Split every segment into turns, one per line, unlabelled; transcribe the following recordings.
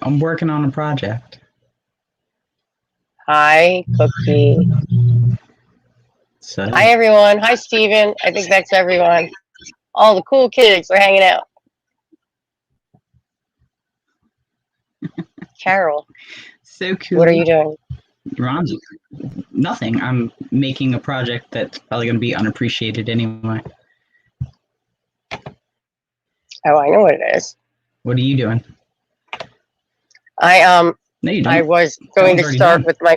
I'm working on a project.
Hi, Cookie.
So,
Hi, everyone. Hi, Steven. I think that's everyone. All the cool kids are hanging out. Carol,
so cool.
what are you doing?
Ron, nothing. I'm making a project that's probably going to be unappreciated anyway.
Oh, I know what it is.
What are you doing?
No,
you don't.
I was going to start with my.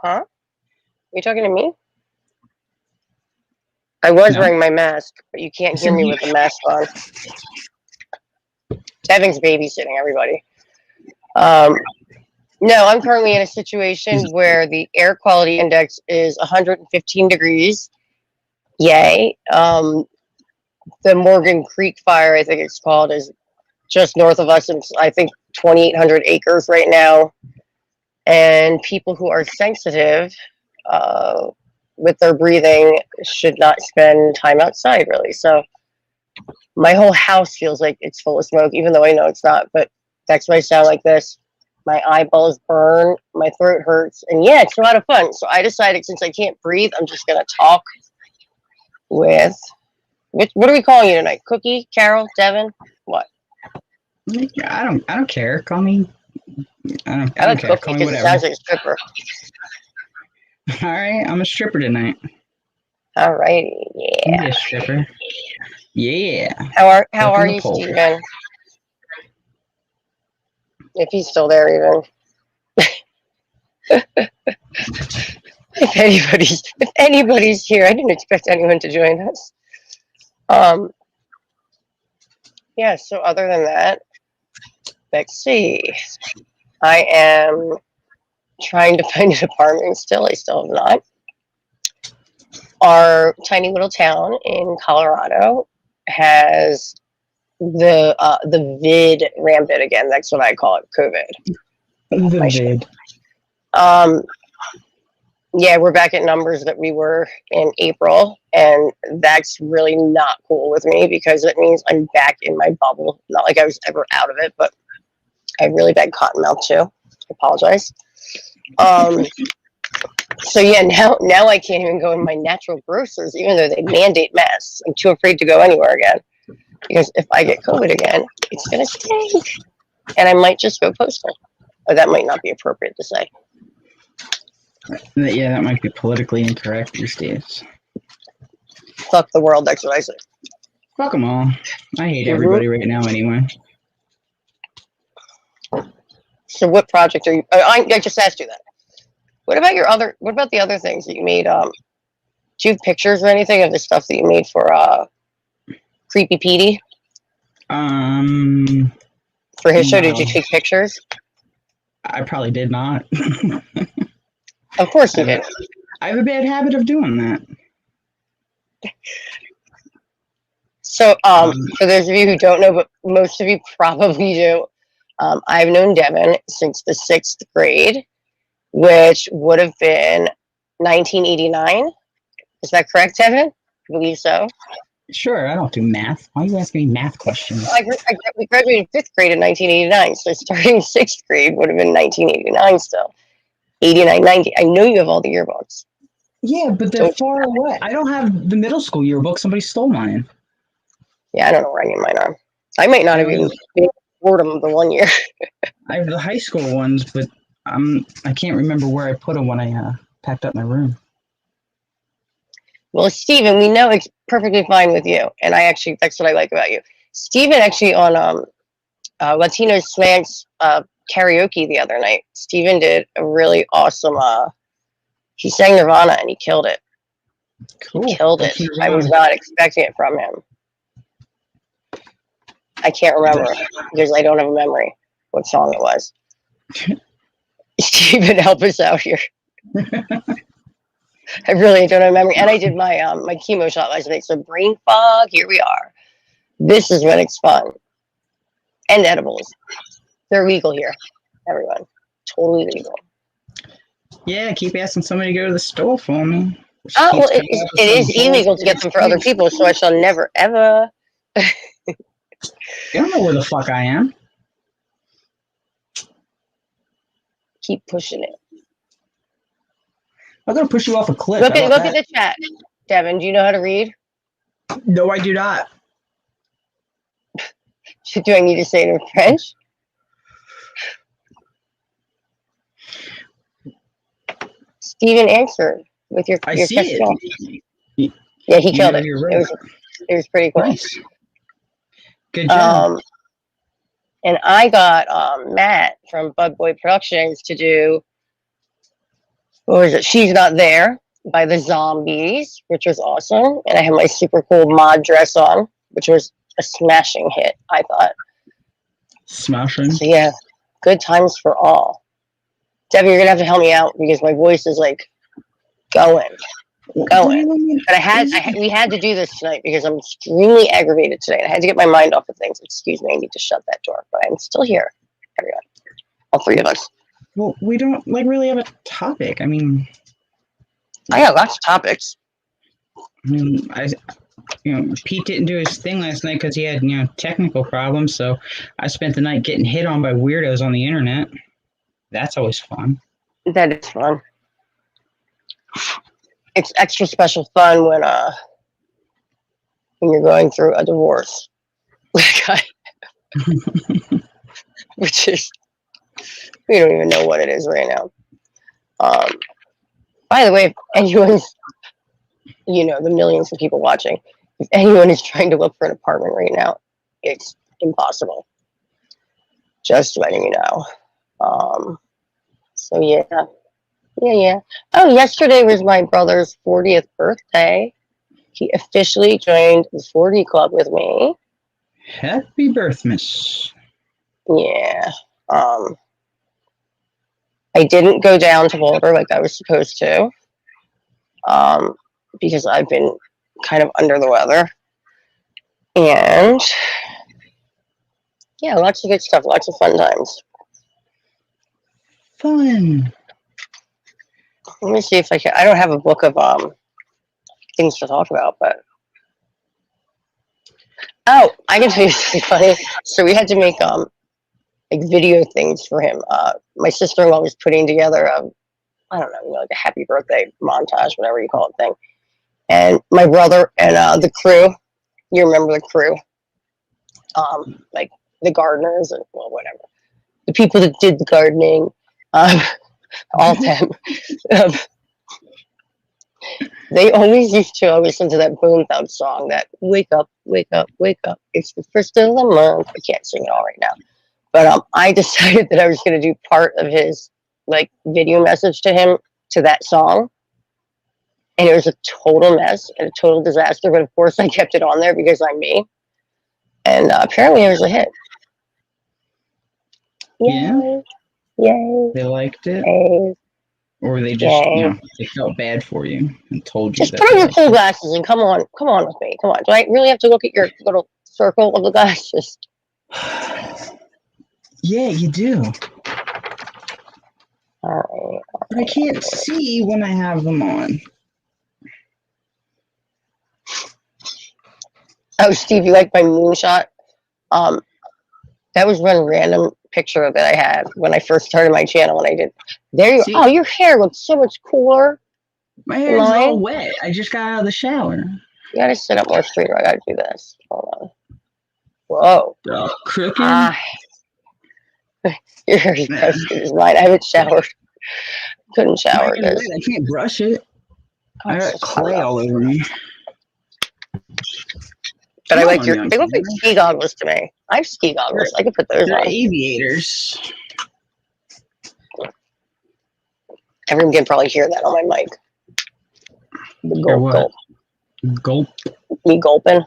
Huh? Are you talking to me? I was wearing my mask, but you can't hear me with the mask on. Devin's babysitting everybody. No, I'm currently in a situation where the air quality index is 115 degrees. Yay. The Morgan Creek fire, I think it's called, is just north of us. It's, I think, 2,800 acres right now. And people who are sensitive with their breathing should not spend time outside, really. So my whole house feels like it's full of smoke, even though I know it's not. But that's why I sound like this. My eyeballs burn, my throat hurts, and yeah, it's a lot of fun. So I decided, since I can't breathe, I'm just gonna talk with. What are we calling you tonight? Cookie, Carol, Devin, what?
I don't care. Call me. I don't care.
Cookie
Call me
because it
whatever.
sounds like a stripper.
All right, I'm a stripper tonight.
All righty, yeah.
I'm a stripper. Yeah.
How are you, Steven? If he's still there, even. If anybody's here, I didn't expect anyone to join us. Yeah. So other than that, let's see. I am trying to find an apartment still. I still have not. Our tiny little town in Colorado has the vid rampant again. That's what I call it, COVID.
The vid.
Yeah, we're back at numbers that we were in April, and that's really not cool with me because it means I'm back in my bubble. Not like I was ever out of it, but I have really bad cotton mouth too. I apologize. So yeah, now I can't even go in my natural grocers, even though they mandate masks. I'm too afraid to go anywhere again because if I get COVID again, it's gonna stink, and I might just go postal. Or that might not be appropriate to say.
Yeah, that might be politically incorrect these days.
Fuck the world, that's what I say.
Fuck them all. I hate everybody right now anyway.
So what project are you... I just asked you that. What about the other things that you made? Do you have pictures or anything of the stuff that you made for Creepy Petey? For his show, did you take pictures?
I probably did not.
Of course you did.
I have a bad habit of doing that.
So, for those of you who don't know, but most of you probably do, I've known Devin since the 6th grade, which would have been 1989. Is that correct, Devin? I believe so.
Sure, I don't do math. Why are you asking me math questions?
We graduated 5th grade in 1989, so starting 6th grade would have been 1989 still. 89, 90. I know you have all the yearbooks.
Yeah, but they're far away. I don't have the middle school yearbook. Somebody stole mine.
Yeah, I don't know where any of mine are. I might not have even been bored of them the one year.
I have the high school ones, but I can't remember where I put them when I packed up my room.
Well, Steven, we know it's perfectly fine with you, and that's what I like about you. Steven actually on Latino Smanks karaoke the other night. Steven did a really awesome. He sang Nirvana and he killed it.
Cool.
He killed it. I was not expecting it from him. I can't remember because I don't have a memory what song it was. Steven, help us out here. I really don't have a memory. And I did my my chemo shot last night, so brain fog. Here we are. This is when it's fun. And edibles. They're legal here, everyone. Totally legal.
Yeah, keep asking somebody to go to the store for me.
Oh, well, it is illegal to get them for other people, so I shall never, ever.
You don't know where the fuck I am.
keep pushing it.
I'm gonna push you off a cliff.
Look at the chat. Devin, do you know how to read?
No, I do not.
Do I need to say it in French? Steven answered with your
see
question.
it.
Yeah, he killed it.
Right.
It was pretty cool.
Nice. Good job.
And I got Matt from Bug Boy Productions to do, what was it? She's Not There by the Zombies, which was awesome. And I had my super cool mod dress on, which was a smashing hit, I thought.
Smashing.
So yeah, good times for all. Debbie, you're gonna have to help me out because my voice is like going. But we had to do this tonight because I'm extremely aggravated today. I had to get my mind off of things. Excuse me, I need to shut that door, but I'm still here. Everyone, all three of us.
Well, we don't really have a topic. I mean,
I got lots of topics.
I mean, Pete didn't do his thing last night because he had technical problems. So I spent the night getting hit on by weirdos on the internet. That's always fun.
That is fun. It's extra special fun when you're going through a divorce, which is, we don't even know what it is right now. By the way, if anyone's, the millions of people watching, if anyone is trying to look for an apartment right now, it's impossible. Just letting you know. So yeah. Oh, yesterday was my brother's 40th birthday. He officially joined the 40 Club with me.
Happy birthmas.
Yeah. I didn't go down to Boulder like I was supposed to. Because I've been kind of under the weather. And yeah, lots of good stuff, lots of fun times.
Fun.
Let me see if I can. I don't have a book of things to talk about, but I can tell you something funny. So we had to make like video things for him. My sister-in-law was putting together I don't know, like a happy birthday montage, whatever you call it thing. And my brother and the crew, you remember the crew, like the gardeners and whatever, the people that did the gardening, all 10. They always used to listen to that Boom Thumb song, that wake up, wake up, wake up. It's the first of the month. I can't sing it all right now. But I decided that I was going to do part of his like video message to him to that song. And it was a total mess and a total disaster. But of course I kept it on there because I'm me. And apparently it was a hit.
Yeah.
Yay.
They liked it.
Yay.
Or they just, they felt bad for you and told you.
Just put on your cool glasses and come on with me. Come on. Do I really have to look at your little circle of the glasses?
Yeah, you do.
All right.
But I can't see when I have them on.
Oh, Steve, you like my moonshot? That was one random picture that I had when I first started my channel. When I did, there you go. Oh, your hair looks so much cooler.
My hair is all wet. I just got out of the shower. You
gotta sit up more straight. I gotta do this. Hold on. Whoa.
Crooked.
Your hair is posted as mine. I haven't showered. Couldn't shower.
I can't brush it. I got clay all over me.
But I like they look like ski goggles to me. I have ski goggles. I could put those on.
Aviators.
Everyone can probably hear that on my mic. The gulp.
Gulp.
Me gulping.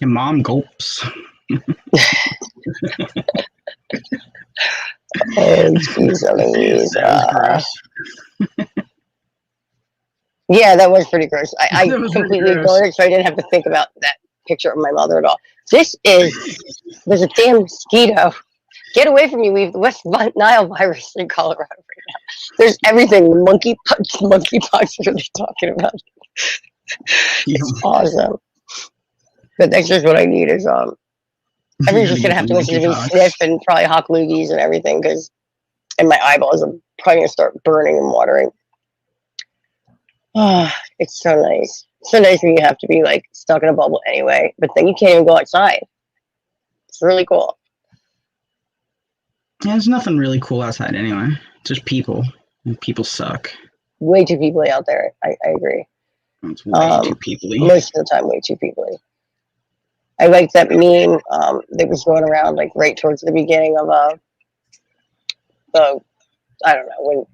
Your mom gulps.
Oh, geez, yeah, that was pretty gross. I completely ignored it, so I didn't have to think about that picture of my mother at all. There's a damn mosquito. Get away from me. We have the West Nile virus in Colorado right now. There's everything. Monkeypox, what are they talking about? It's awesome. But that's just what I need is, everyone's just going to have to listen to me sniff and probably hawk loogies and everything because and my eyeballs are probably gonna start burning and watering. Ah, it's so nice. So nice when you have to be like stuck in a bubble anyway, but then you can't even go outside. It's really cool.
Yeah, there's nothing really cool outside anyway. Just people. And people suck.
Way too peoply out there. I agree.
It's way too peoply.
Most of the time, way too peoply. I like that meme that was going around like right towards the beginning of the I don't know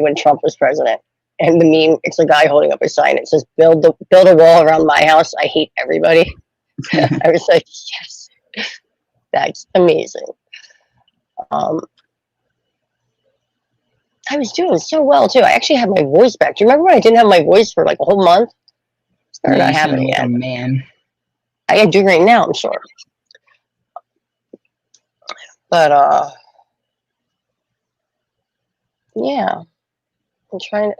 when Trump was president, and the meme it's a guy holding up a sign. It says build a wall around my house. I hate everybody. I was like, yes, that's amazing. I was doing so well too. I actually had my voice back. Do you remember when I didn't have my voice for like a whole month? It's not happening yet.
Man.
I can do right now, I'm sure. But yeah. I'm trying to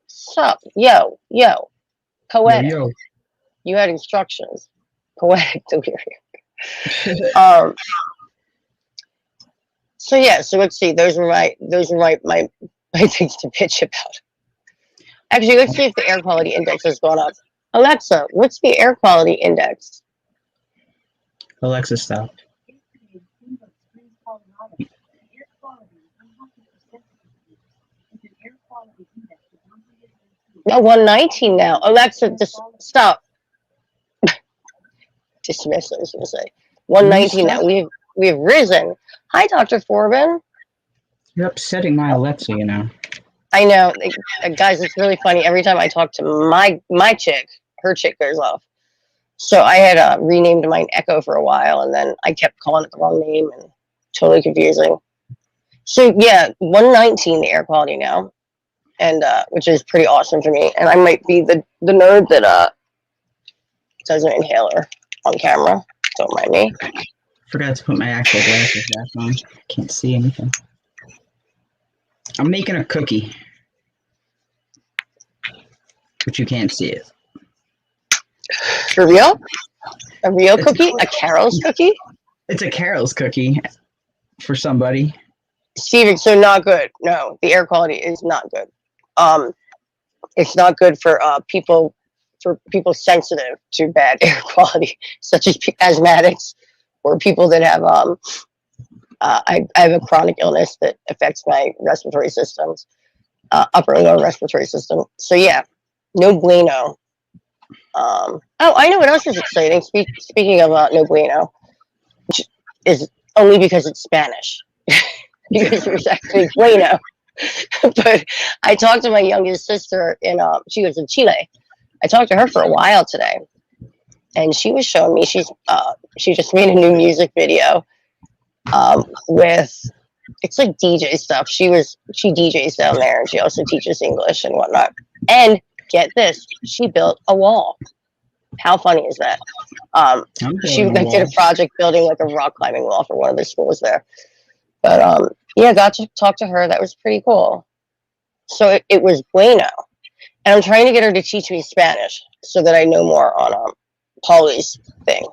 sup. Yo, poetic.
Yo.
You had instructions. Poetic delirium. So yeah, so let's see. Those are my things to pitch about. Actually, let's see if the air quality index has gone up. Alexa, what's the air quality index?
Alexa, stop.
No, 119 now. Alexa, just stop. Dismiss, I was going to say. 119 now. We have risen. Hi, Dr. Forbin.
You're upsetting my Alexa, you know.
I know. Guys, it's really funny. Every time I talk to my chick, her chick goes off. So I had renamed mine Echo for a while, and then I kept calling it the wrong name, and totally confusing. So yeah, 119 the air quality now, and which is pretty awesome for me. And I might be the nerd that does an inhaler on camera. Don't mind me.
Forgot to put my actual glasses back on. Can't see anything. I'm making a cookie, but you can't see it.
For real? A real cookie? A Carol's cookie?
It's a Carol's cookie for somebody.
Steven, so not good. No, the air quality is not good. It's not good for people sensitive to bad air quality, such as asthmatics or people that have I have a chronic illness that affects my respiratory systems, upper and lower respiratory system. So yeah, no bueno. Oh, I know what else is exciting. Speaking of no bueno, which is only because it's Spanish. Because there's actually bueno. But I talked to my youngest sister she lives in Chile. I talked to her for a while today, and she was showing me she just made a new music video with it's like DJ stuff. She DJs down there, and she also teaches English and whatnot. And get this, she built a wall. How funny is that? She did a project building like a rock climbing wall for one of the schools there. But yeah, got to talk to her. That was pretty cool. So it was bueno. And I'm trying to get her to teach me Spanish so that I know more on Polly's thing.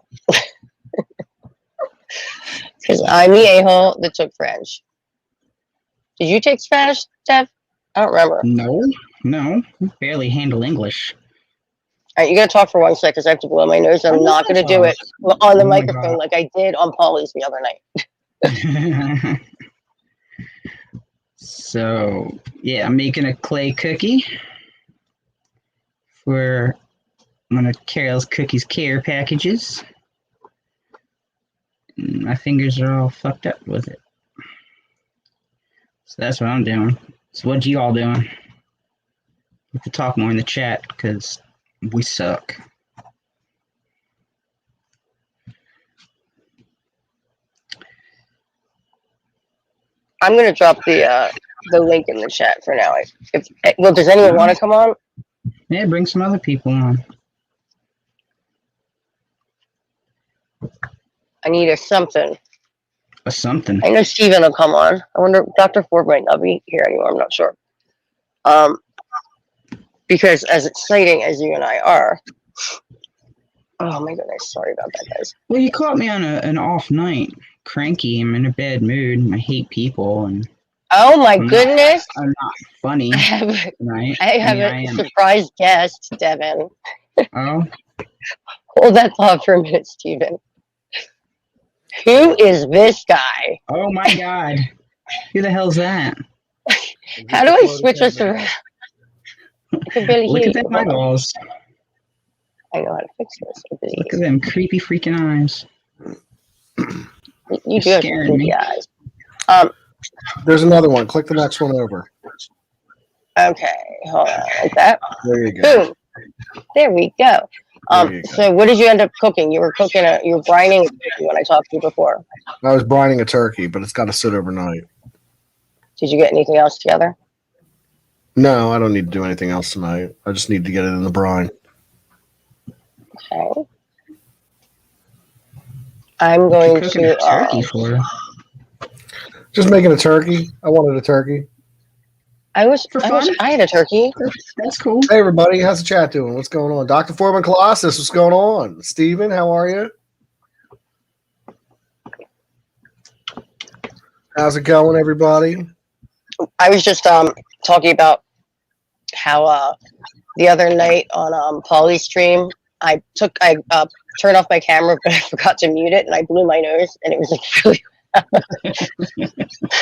Because I'm the a-hole that took French. Did you take Spanish, Dev? I don't remember.
No. Barely handle English.
All right, you got to talk for 1 second because I have to blow my nose. I'm not going to do it on the microphone like I did on Polly's the other night.
So, yeah, I'm making a clay cookie for one of Carol's Cookies Care packages. And my fingers are all fucked up with it. So that's what I'm doing. So what you all doing? We have to talk more in the chat because we suck.
I'm going to drop the link in the chat for now. Does anyone want to come on?
Yeah, bring some other people on.
I need a something.
A something?
I know Steven will come on. I wonder, Dr. Ford might not be here anymore. I'm not sure. Because as exciting as you and I are, oh my goodness, sorry about that, guys.
Well, you caught me on an off night. Cranky. I'm in a bad mood. I hate people, and
Oh my
I'm not,
goodness!
I'm not funny
I have
tonight.
I have
I
a
am.
surprise guest, Devin.
Oh,
Hold that thought for a minute, Steven. Who is this guy?
oh my God. Who the hell's that?
How do I switch this around? I can barely
Look
hear
at them
you. Hold on.
eyeballs.
I know how to fix this with
Look at
these.
them creepy freaking eyes.
You do have some
Scaring
creepy
me.
eyes.
There's another one. Click the next one over.
Okay, hold on, like that.
There you go.
Boom. There we go.
There you go.
So what did you end up cooking? You were brining a turkey when I talked to you before.
I was brining a turkey, but it's got to sit overnight.
Did you get anything else together?
No, I don't need to do anything else tonight. I just need to get it in the brine.
Okay. I'm going
Cooking a turkey
to.
for.
Just making a turkey. I wanted a turkey.
I wish
For fun?
I had a turkey.
That's cool.
Hey, everybody. How's the chat doing? What's going on? Dr. Foreman Colossus, what's going on? Steven, how are you? How's it going, everybody?
I was just talking about how the other night on Polly's stream, I turned off my camera, but I forgot to mute it, and I blew my nose, and it was like really. And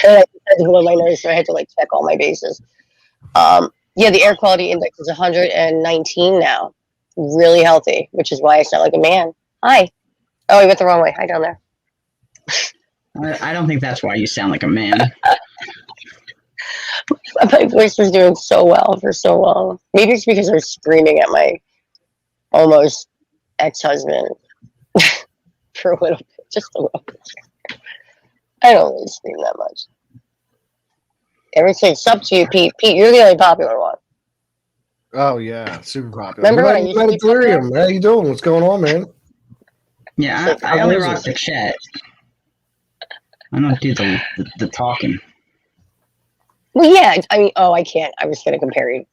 I had to blow my nose, so I had to like check all my bases. Yeah, the air quality index is 119 now, really healthy, which is why I sound like a man. Hi. Oh, I went the wrong way. Hi down there.
I don't think that's why you sound like a man.
My voice was doing so well for so long. Maybe it's because I was screaming at my almost ex-husband for a little bit, just a little bit. I don't really scream that much. Everything's up to you, Pete. Pete, you're the only popular one.
Oh, yeah. Super popular.
Remember when I used to be
Delirium. How you doing? What's going on, man?
Yeah, I only rock the chat. I don't do the talking.
Well, yeah. I mean, I can't. I was going to compare you.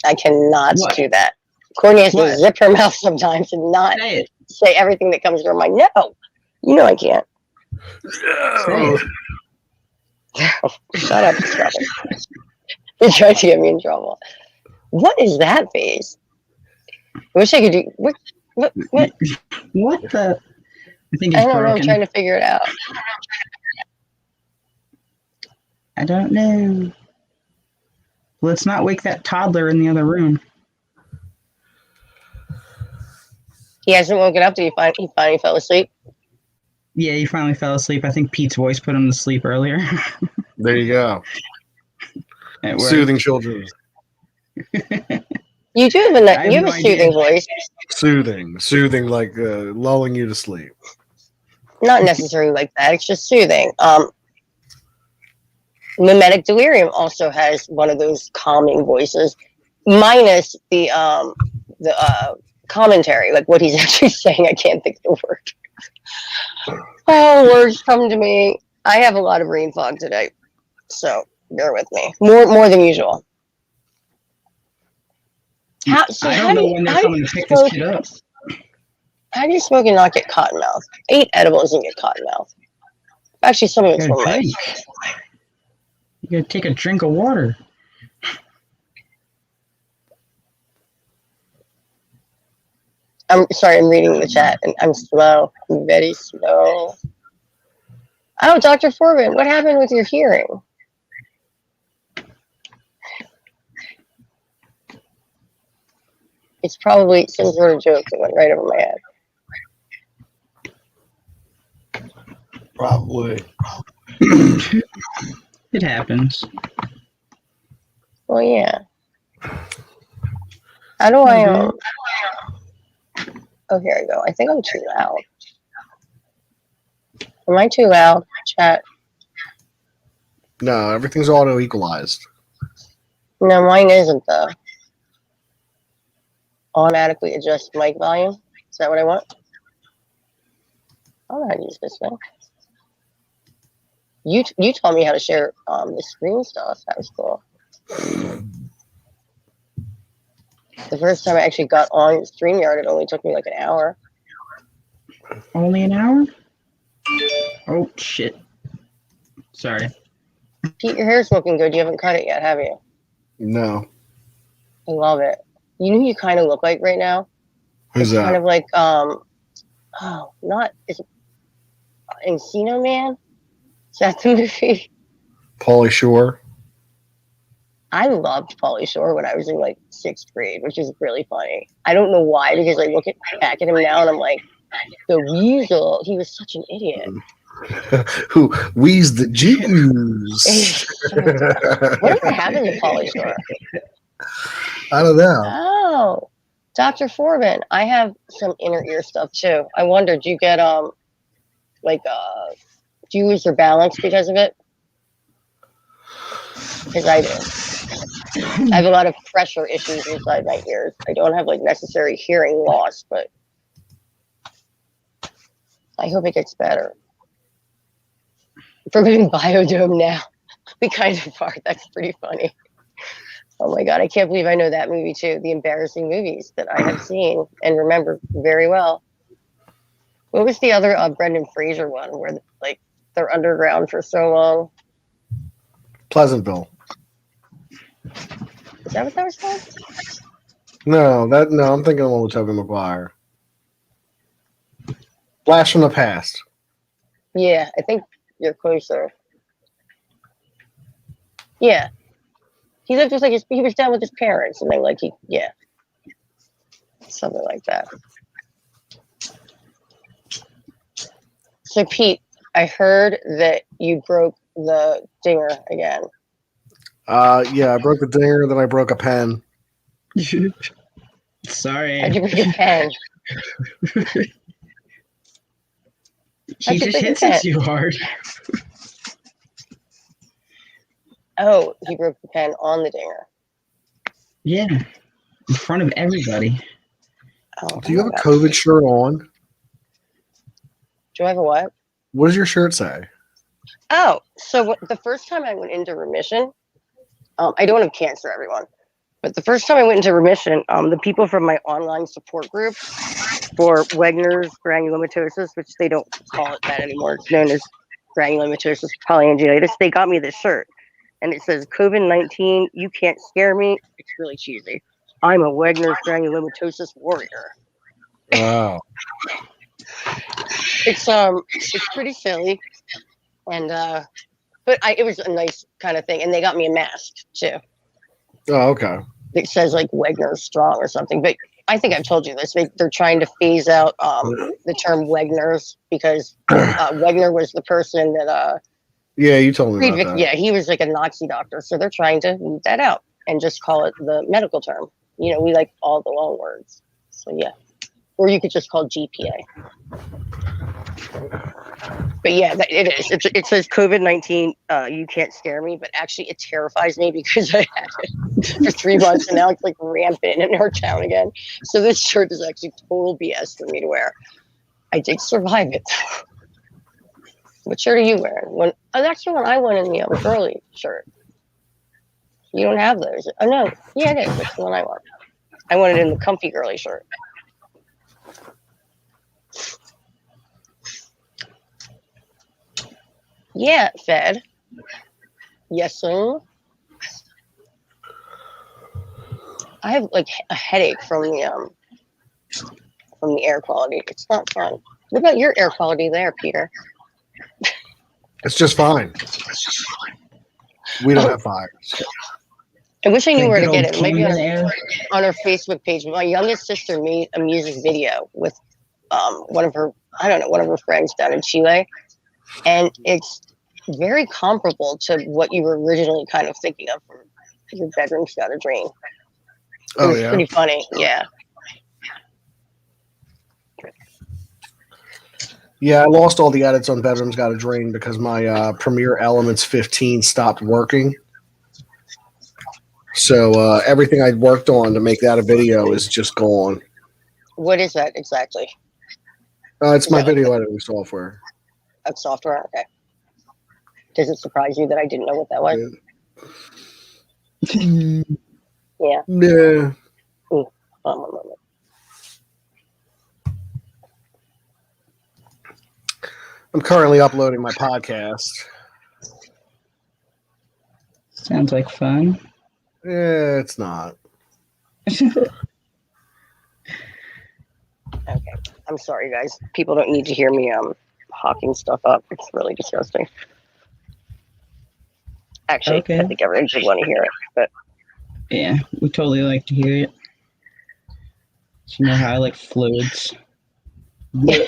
I cannot do that. Courtney has to zip her mouth sometimes and not say everything that comes to her mind. No, you know I can't.
No.
Shut up, stop it. You're trying to get me in trouble. What is that face? I wish I could do. What
the? I think
I don't know. I'm trying to figure it out.
I don't know. Let's not wake that toddler in the other room.
He hasn't woken up. He finally fell asleep?
Yeah, he finally fell asleep. I think Pete's voice put him to sleep earlier.
There you go. Soothing children.
You do have a soothing voice.
Soothing, like lulling you to sleep.
Not necessarily like that. It's just soothing. Mimetic Delirium also has one of those calming voices, minus the commentary, like what he's actually saying. I can't think of the word. Oh, words come to me. I have a lot of brain fog today, so bear with me. More than usual.
I don't know when they're coming to pick this shit up.
How do you smoke and not get cotton mouth? I eat edibles and get cotton mouth. Actually, some of it's from my.
You gotta take a drink of water.
I'm sorry, I'm reading the chat and I'm slow. I'm very slow. Oh, Dr. Foreman, what happened with your hearing? It's probably some sort of joke that went right over my head.
Probably.
It happens.
Well, yeah. How do I, Oh, here I go. I think I'm too loud. Am I too loud? Chat.
No, everything's auto-equalized.
No, mine isn't, though. Automatically adjust mic volume. Is that what I want? I don't know how to use this thing. You told me how to share the screen stuff. That was cool. The first time I actually got on StreamYard, it only took me like an hour.
Only an hour? Oh, shit. Sorry.
Pete, your hair's looking good. You haven't cut it yet, have you?
No.
I love it. You know who you kind of look like right now?
Who's
It's kind
that?
of like is it Encino Man? Is that the movie?
Pauly Shore.
I loved Pauly Shore when I was in like 6th grade, which is really funny. I don't know why, because I look back at him now and I'm like, the weasel. He was such an idiot.
Who wheezed the Jews?
Whatever happened to Pauly Shore?
I don't know.
Oh, Dr. Foreman. I have some inner ear stuff too. I wonder, do you get do you lose your balance because of it? Because I do. I have a lot of pressure issues inside my ears. I don't have like necessary hearing loss, but I hope it gets better. Forbidden Biodome now. We kind of are. That's pretty funny. Oh my God, I can't believe I know that movie too. The embarrassing movies that I have seen and remember very well. What was the other Brendan Fraser one where like they're underground for so long?
Pleasantville.
Is that what that was called?
No, I'm thinking of one with Tobey Maguire. Blast from the Past.
Yeah, I think you're closer. Yeah. He lived with he was down with his parents and they something like that. So Pete, I heard that you broke the dinger again.
Yeah, I broke the dinger, then I broke a pen.
Sorry.
How'd you break a pen?
He just hits it too hard.
Oh, he broke the pen on the dinger.
Yeah, in front of everybody.
Oh,
Do you have a COVID shirt on?
Do I have a what?
What does your shirt say?
Oh, so the first time I went into remission, I don't have cancer, everyone. But the first time I went into remission, the people from my online support group for Wegener's granulomatosis, which they don't call it that anymore, it's known as granulomatosis polyangiitis, they got me this shirt. And it says, COVID-19, you can't scare me. It's really cheesy. I'm a Wegener's granulomatosis warrior.
Wow.
It's pretty silly. And but it was a nice kind of thing. And they got me a mask too.
Oh, okay.
It says like Wegener strong or something. But I think I've told you this. They're trying to phase out the term Wegener's because Wegener was the person that
yeah, you told me about that.
Yeah, he was like a Nazi doctor. So they're trying to leave that out and just call it the medical term. You know, we like all the long words. So yeah. Or you could just call GPA. But yeah, it is. It says COVID-19, you can't scare me, but actually it terrifies me because I had it for 3 months and now it's like rampant in our town again. So this shirt is actually total BS for me to wear. I did survive it. What shirt are you wearing? That's the one I won in the girly shirt. You don't have those. Oh no, yeah, it is. That's the one I want. I wanted it in the comfy girly shirt. Yeah, Fed. Yes, sir. I have like a headache from the air quality. It's not fun. What about your air quality there, Peter?
It's just fine. We don't have fires.
I wish I knew where to get it.
It
might be on our Facebook page. My youngest sister made a music video with one of her friends down in Chile. And it's very comparable to what you were originally kind of thinking of from Your Bedroom's Got a Dream. It was pretty funny, yeah.
Yeah, I lost all the edits on Bedroom's Got a Dream because my Premiere Elements 15 stopped working. So everything I'd worked on to make that a video is just gone.
What is that exactly?
It's my video editing software.
That's software? Okay. Does it surprise you that I didn't know what that was? Yeah.
Yeah.
Ooh, one moment.
I'm currently uploading my podcast.
Sounds like fun.
Yeah, it's not.
Okay. I'm sorry, guys. People don't need to hear me hawking stuff up. It's really disgusting. Actually,
Okay.
I think everyone should want to hear it. But
Yeah, we totally like to hear it. You know how I like fluids.
I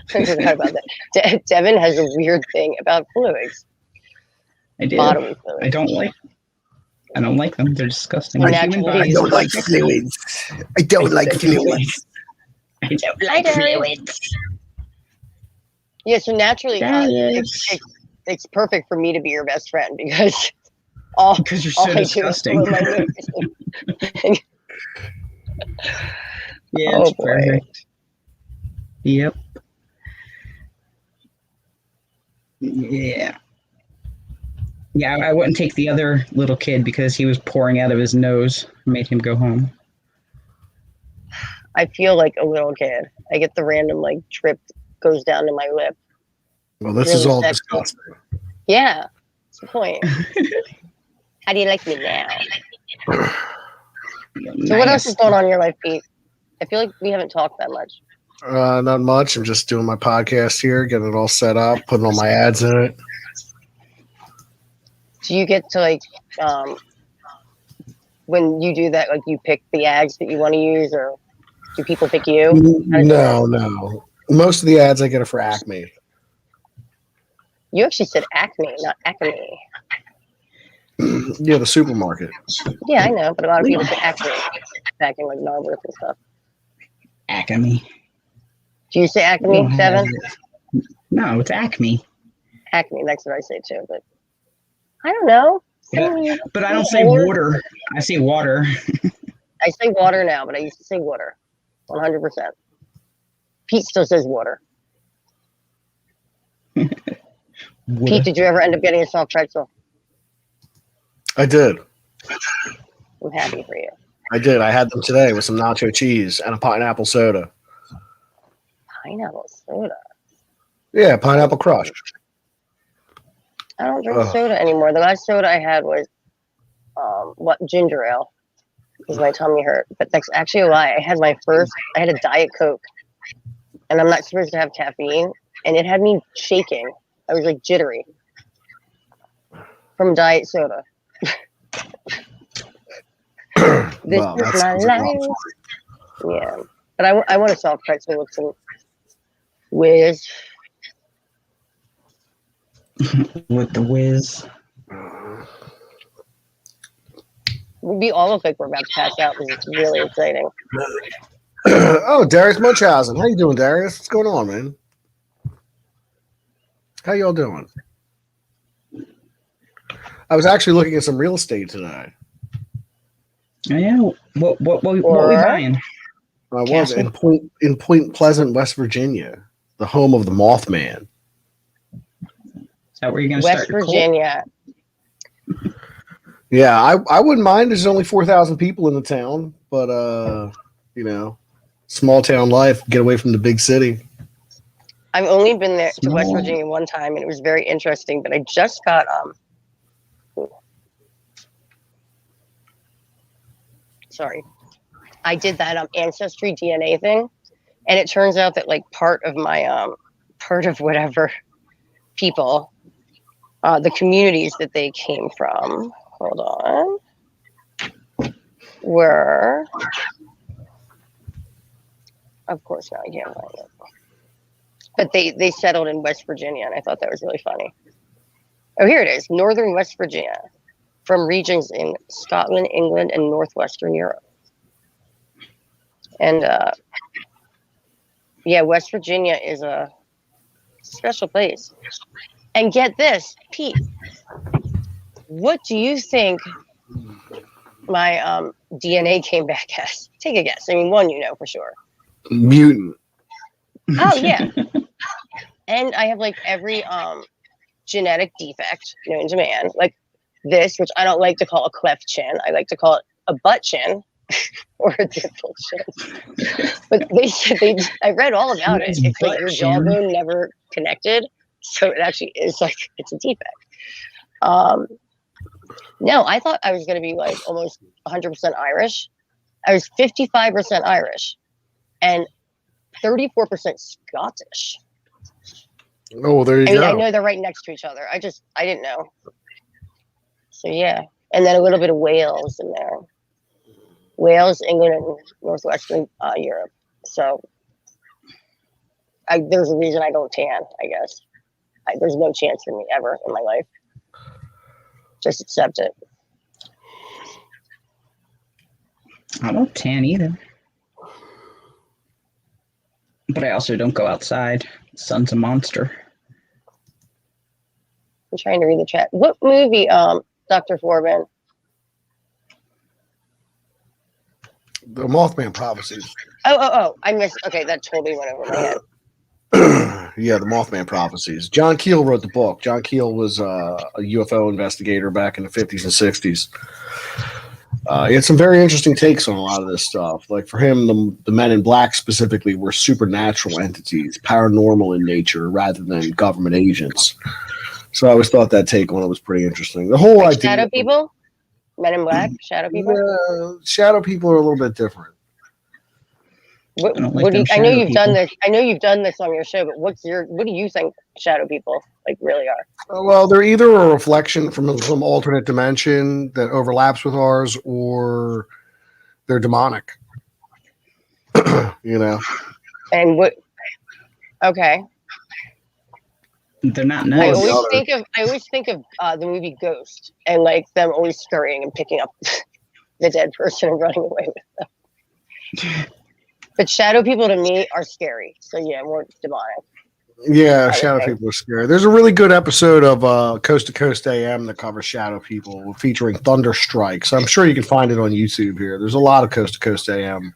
forgot about that. Devin has a weird thing about fluids.
I do.
Bodily fluids.
I don't like them. They're disgusting.
So
The human
naturally-
body
I
is
don't like
perfect.
fluids. I don't like fluids.
I don't like fluids.
Yeah, so naturally,
Darius.
it's perfect for me to be your best friend because all
Because you're
all
so
I do is
disgusting.
blow my nose.
Yeah,
Oh,
it's
boy.
perfect. Yep. Yeah. Yeah, I wouldn't take the other little kid because he was pouring out of his nose. Made him go home.
I feel like a little kid. I get the random like drip goes down to my lip.
Well, this
Really
is all
sexy.
disgusting.
Yeah, that's the point. How do you like me now? So what else is going on in your life, Pete? I feel like we haven't talked that much.
Not much. I'm just doing my podcast here, getting it all set up, putting all my ads in it.
Do you get to like when you do that, like you pick the ads that you want to use, or do people pick you?
No. Most of the ads I get are for Acme.
You actually said Acme, not Acme.
Yeah, the supermarket.
Yeah, I know, but a lot of people say Acme back in like Narberth and stuff.
Acme.
Do you say
We
Acme,
don't have
Devin?
it. No, it's Acme.
Acme, that's what I say too, but I don't know.
But I don't say water. I say water.
I say water now, but I used to say water. 100%. Pete still says water. Pete, did you ever end up getting a soft pretzel?
I did.
I'm happy for you.
I did. I had them today with some nacho cheese and a pineapple soda.
Pineapple soda.
Yeah, pineapple crush.
I don't drink soda anymore. The last soda I had was ginger ale because my tummy hurt. But that's actually a lie. I had a Diet Coke, and I'm not supposed to have caffeine, and it had me shaking. I was like jittery from diet soda. This
Well,
is
that
my
sounds like a lot
life.
of fun.
Yeah, but I want a soft pretzel with some whiz.
With the whiz.
We all look like we're about to pass out because it's really exciting.
Oh, Darius Munchausen. How you doing, Darius? What's going on, man? How y'all doing? I was actually looking at some real estate today.
Oh, yeah. What we buying?
I was in Point Pleasant, West Virginia, the home of the Mothman.
Is that where you're going to
West
start your cult?
Virginia.
Yeah, I wouldn't mind. There's only 4,000 people in the town, but small town life. Get away from the big city.
I've only been there to West Virginia one time, and it was very interesting. But I just got sorry, I did that ancestry DNA thing, and it turns out that like part of whatever people, the communities that they came from. Hold on. Were, of course, now I can't find it. But they settled in West Virginia, and I thought that was really funny. Oh, here it is. Northern West Virginia, from regions in Scotland, England, and Northwestern Europe. And, West Virginia is a special place. And get this, Pete, what do you think my DNA came back as? Take a guess. I mean, one you know for sure.
Mutant.
Oh, yeah. And I have like every genetic defect known to man, like this, which I don't like to call a cleft chin. I like to call it a butt chin or a dimple chin. But I read all about it. It's like your jawbone never connected. So it actually is like, it's a defect. No, I thought I was going to be like almost 100% Irish. I was 55% Irish and 34% Scottish.
Oh, there you go.
I know they're right next to each other. I didn't know. So yeah, and then a little bit of Wales in there. Wales, England, and northwestern Europe. So there's a reason I don't tan, I guess. There's no chance for me ever in my life. Just accept it.
I don't tan either. But I also don't go outside. The sun's a monster.
I'm trying to read the chat. What movie, Dr. Forbin?
The Mothman Prophecies.
Oh, I missed. Okay, that totally went over my head.
Yeah, the Mothman Prophecies. John Keel wrote the book. John Keel was a UFO investigator back in the 50s and 60s. He had some very interesting takes on a lot of this stuff. Like for him, the Men in Black specifically were supernatural entities, paranormal in nature, rather than government agents. So I always thought that take on it was pretty interesting. The whole idea.
Shadow people? Men in Black? Shadow people?
Shadow people are a little bit different.
I know you've done this. I know you've done this on your show, but what do you think shadow people like really are?
Well, they're either a reflection from some alternate dimension that overlaps with ours, or they're demonic. You know.
And what? Okay.
They're not nice.
I always think of the movie Ghost and like them always scurrying and picking up the dead person and running away with them. But shadow people to me are scary. So yeah, more demonic.
Yeah, shadow people are scary. There's a really good episode of Coast to Coast AM that covers shadow people featuring thunder strikes. I'm sure you can find it on YouTube here. There's a lot of Coast to Coast AM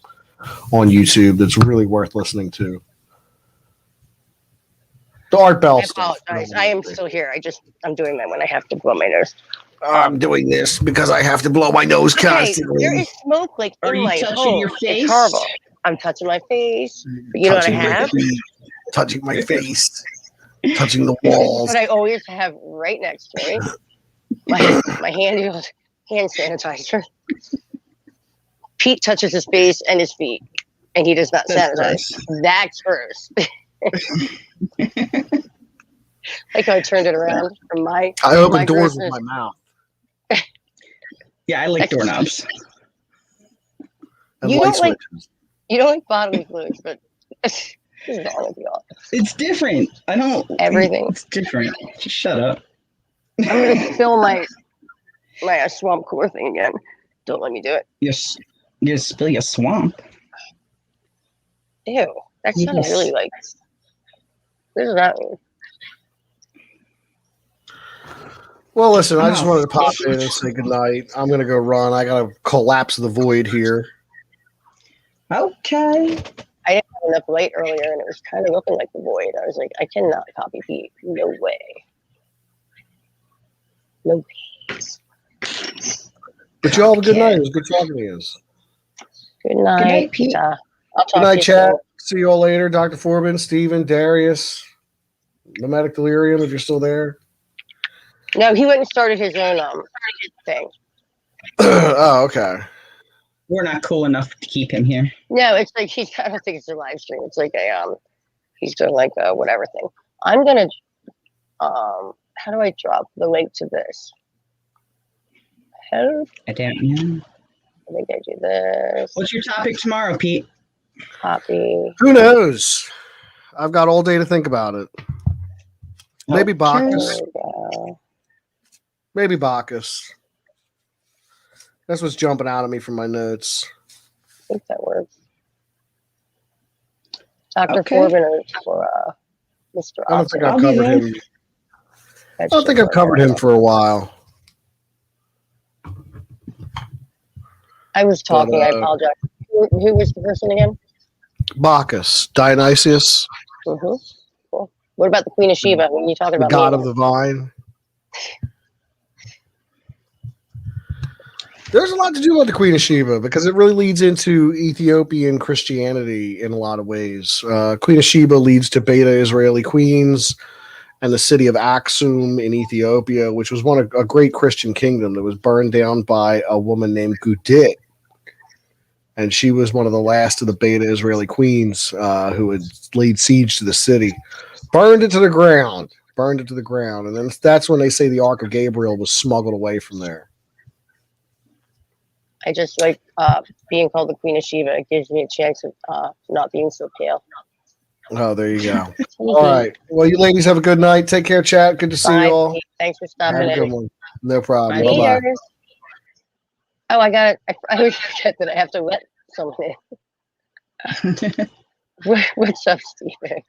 on YouTube that's really worth listening to. The Art Bell stuff.
I apologize. I am still here. I'm doing that when I have to blow my nose.
I'm doing this because I have to blow my nose constantly.
There is smoke like
Are
in
you
my
touching
home.
your face?
It's horrible. I'm touching my face. But you know what I have?
Touching my face. Touching the walls.
What I always have right next to me. My hand sanitizer. Pete touches his face and his feet, and he does not sanitize. That's gross. Like how I turned it around from my.
I open doors with my mouth.
Yeah, I like doorknobs.
And
you don't like bodily fluids, but what's wrong with y'all?
It's different. I don't.
Everything.
It's different. Just shut up.
I'm gonna fill my swamp cooler thing again. Don't let me do it.
You spill your swamp.
Ew, that sounds really like. What does that mean?
Well, listen, I just wanted to pop in and say goodnight. I'm going to go run. I got to collapse the void here.
Okay.
I didn't have enough light earlier, and it was kind of looking like the void. I was like, I cannot copy Pete. No way. No way.
But y'all have a good night. It was good talking to you.
Good night.
Good night, Pete.
I'll talk
Good night,
to you
chat.
soon.
See you all later. Dr. Forbin, Steven, Darius, Nomadic Delirium, if you're still there.
No, he went and started his own thing.
Oh, okay.
We're not cool enough to keep him here.
No, it's like I don't think it's a live stream. It's like he's doing like a whatever thing. I'm gonna how do I drop the link to this? Help.
I don't know.
I think I do this.
What's your topic tomorrow, Pete?
Copy.
Who knows? I've got all day to think about it. Maybe Bacchus. Maybe Bacchus. That's what's jumping out at me from my notes.
I think that works. Dr. Forbin is for Mr.
I don't think I've covered him. I don't think I've covered him for a while.
I was talking. I apologize. Who was the person again?
Bacchus, Dionysius.
Mm-hmm. Cool. What about the Queen of Sheba? When you talking about
the god of the vine. There's a lot to do about the Queen of Sheba because it really leads into Ethiopian Christianity in a lot of ways. Queen of Sheba leads to beta Israeli queens, and the city of Aksum in Ethiopia, which was a great Christian kingdom that was burned down by a woman named Gudit. And she was one of the last of the beta Israeli queens who would laid siege to the city, burned it to the ground. And then that's when they say the Ark of Gabriel was smuggled away from there.
I just like being called the Queen of Sheba. It gives me a chance of not being so pale.
Oh, there you go. All right. Well, you ladies have a good night. Take care, chat. Good to see you all.
Thanks for stopping
Have a good
in.
one. No problem.
Bye.
Bye-bye.
Oh, I got it. I always forget that I have to let someone in. What's up, Stephen?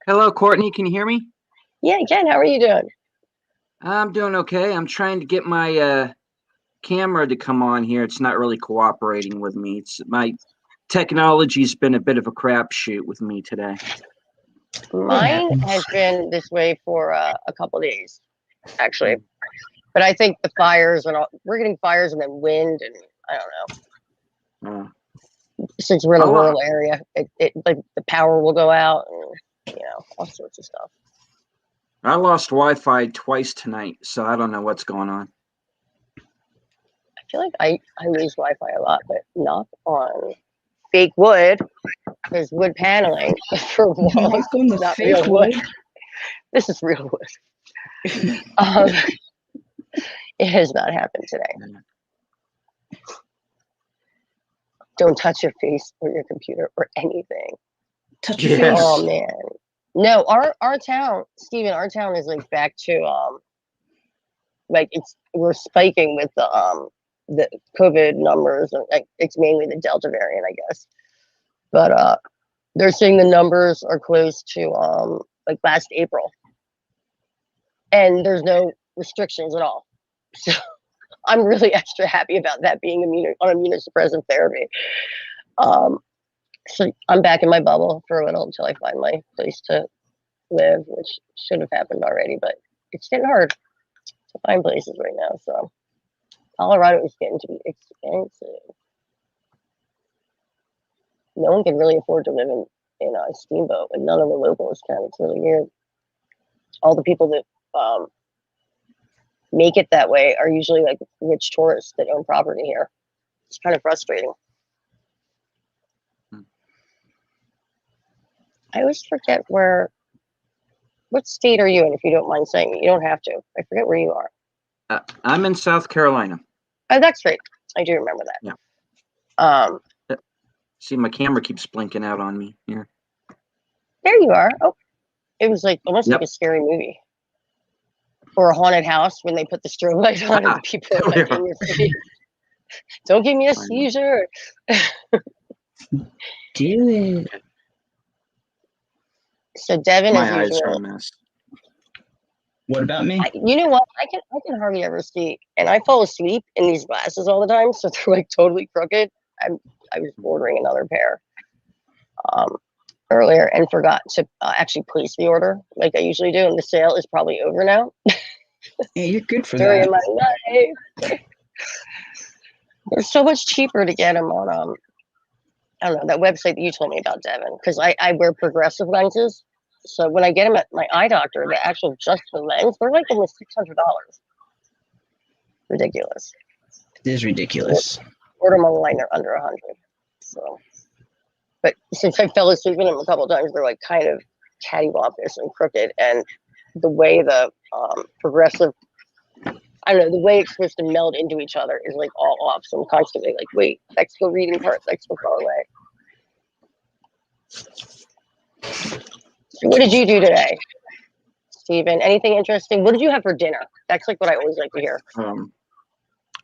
Hello, Courtney. Can you hear me?
Yeah, Ken, how are you doing?
I'm doing okay. I'm trying to get my camera to come on here. It's not really cooperating with me. My technology's been a bit of a crapshoot with me today.
Mine has been this way for a couple days, actually. But I think the fires and we're getting fires and then wind and I don't know. Since we're in a rural area, it like the power will go out and all sorts of stuff.
I lost Wi-Fi twice tonight, so I don't know what's going on.
I feel like I lose Wi-Fi a lot, but not on fake wood. There's wood paneling for walls. Not real wood. This is real wood. It has not happened today. Don't touch your face or your computer or anything.
Touch your face.
Oh man. No, our town, Stephen, our town is like back to like we're spiking with the COVID numbers, and like it's mainly the Delta variant, I guess. But they're saying the numbers are close to like last April. And there's no restrictions at all. So I'm really extra happy about that being on immunosuppressive therapy. So I'm back in my bubble for a little until I find my place to live, which should have happened already, but it's getting hard to find places right now. So Colorado is getting to be expensive. No one can really afford to live in a Steamboat, and none of the locals can. It's really weird. All the people that make it that way are usually like rich tourists that own property here. It's kind of frustrating. I always forget what state are you in, if you don't mind saying it. You don't have to. I forget where you are.
I'm in South Carolina.
Oh, that's right. I do remember that.
Yeah. See, my camera keeps blinking out on me here.
There you are. Oh, it was like almost like a scary movie. Or a haunted house when they put the strobe light on and the people are like in your face. Don't give me a seizure.
Do it.
So Devin,
my
as
eyes
usual,
are a mess.
What about me?
You know what? I can hardly ever see, and I fall asleep in these glasses all the time, so they're like totally crooked. I was ordering another pair earlier and forgot to actually place the order like I usually do, and the sale is probably over now.
Yeah, you're good for
During
that.
my life. They're so much cheaper to get them on I don't know, that website that you told me about, Devin, because I wear progressive lenses. So when I get them at my eye doctor, the actual just the lens, they're like almost $600. Ridiculous.
It is ridiculous.
Order them online, they're under 100. So, but since I fell asleep in them a couple of times, they're like kind of cattywampus and crooked, and the way the progressive, I don't know, the way it's supposed to meld into each other is like all off. So I'm constantly like, wait, that's the reading part, that's the far away. So what did you do today, Stephen? Anything interesting? What did you have for dinner? That's like what I always like to hear.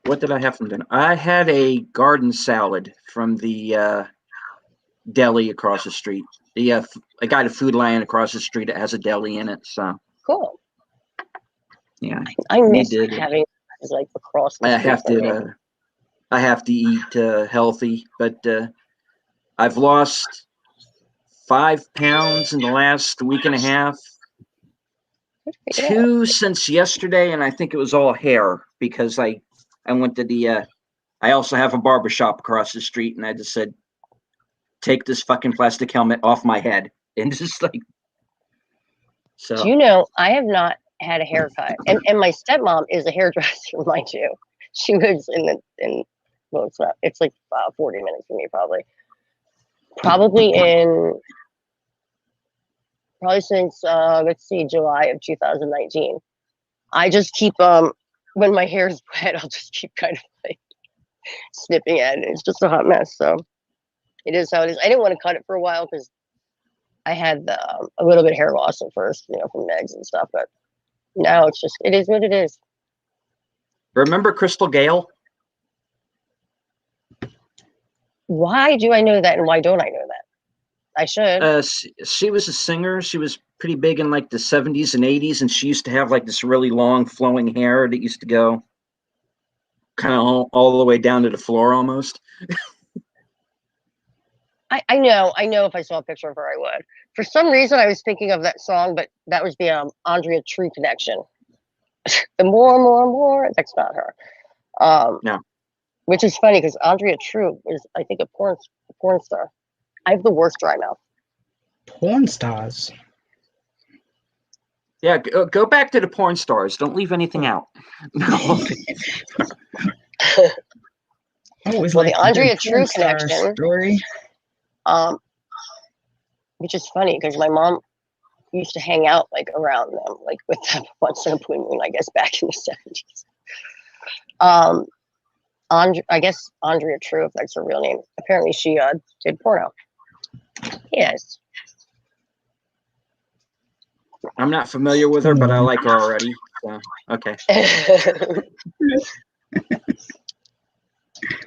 What did I have for dinner? I had a garden salad from the deli across the street. I got a Food Lion across the street that has a deli in it. So
cool.
Yeah,
I miss having like across the street.
I have to eat healthy, but I've lost 5 pounds in the last week and a half. 2 since yesterday, and I think it was all hair because I went to I also have a barbershop across the street, and I just said, take this fucking plastic helmet off my head. And just like, So
Do you know I have not had a haircut, and my stepmom is a hairdresser, mind you. She lives well, it's not. It's like 40 minutes from me, probably. Probably since let's see, July of 2019. I just keep when my hair is wet, I'll just keep kind of like snipping at it. It's just a hot mess. So it is how it is. I didn't want to cut it for a while because I had a little bit of hair loss at first, from meds and stuff. But now it is what it is.
remember Crystal Gale?
Why do I know that, and why don't I know that? I should.
She was a singer. She was pretty big in like the 70s and 80s, and she used to have like this really long flowing hair that used to go kind of all the way down to the floor almost.
I know if I saw a picture of her, I would. For some reason, I was thinking of that song, but that was the Andrea True connection. The more, that's not her.
No.
Which is funny because Andrea True is, I think, a porn star. I have the worst dry mouth.
Porn stars.
Yeah, go back to the porn stars. Don't leave anything out. No.
Well, the Andrea True connection.
Story.
Which is funny because my mom used to hang out like around them, like with them once in a blue moon, I guess, back in the 70s. I guess Andrea True, if that's her real name. Apparently, she did porno. Yes.
I'm not familiar with her, but I like her already. So, okay.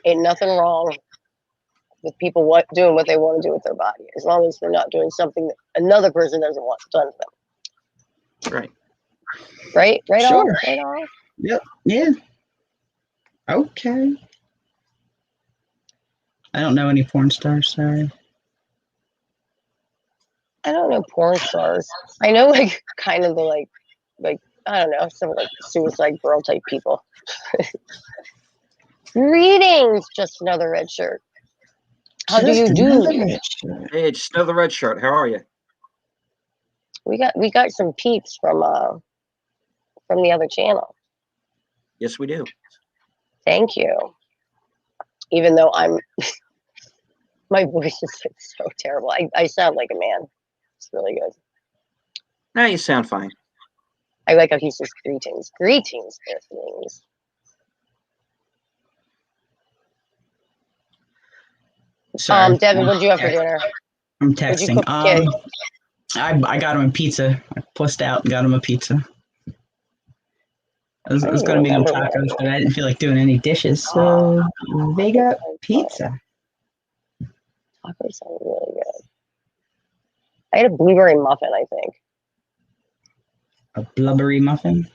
Ain't nothing wrong with people doing what they want to do with their body, as long as they're not doing something that another person doesn't want done to them.
Right.
Right? Right
Sure.
on? Right on?
Yep. Yeah. Okay. I don't know any porn stars, sorry.
I don't know porn stars. I know like kind of the like I don't know, some like Suicide Girl type people. Greetings, just another red shirt. How do you do?
Hey, just another red shirt. How are you?
We got some peeps from the other channel.
Yes, we do.
Thank you. Even though my voice is so terrible. I sound like a man. It's really good.
No, you sound fine.
I like how he says greetings. Greetings, Earthlings.
Sorry.
Devin, what'd you have for dinner?
I'm
What'd you
texting.
cook for kids?
I got him a pizza. I pussed out and got him a pizza. It was going to be on tacos, but I didn't feel like doing any dishes, so they got pizza.
Tacos sound really good. I had a blueberry muffin, I think.
A blubbery muffin?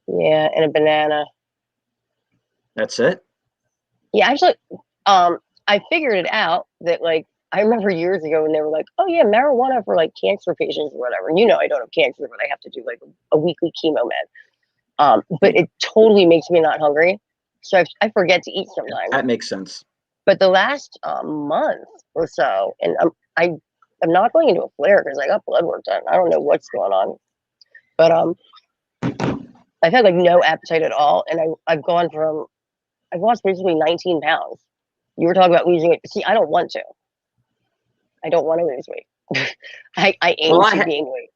Yeah, and a banana.
That's it?
Yeah, actually, I figured it out that, like, I remember years ago when they were like, oh, yeah, marijuana for, like, cancer patients or whatever. And I don't have cancer, but I have to do, like, a weekly chemo med. But it totally makes me not hungry. So I forget to eat sometimes.
That makes sense.
But the last month or so, and I'm not going into a flare because I got blood work done. I don't know what's going on. But I've had, like, no appetite at all. And I've lost basically 19 pounds. You were talking about losing weight. See, I don't want to. I don't want to lose weight. I aim to gain weight.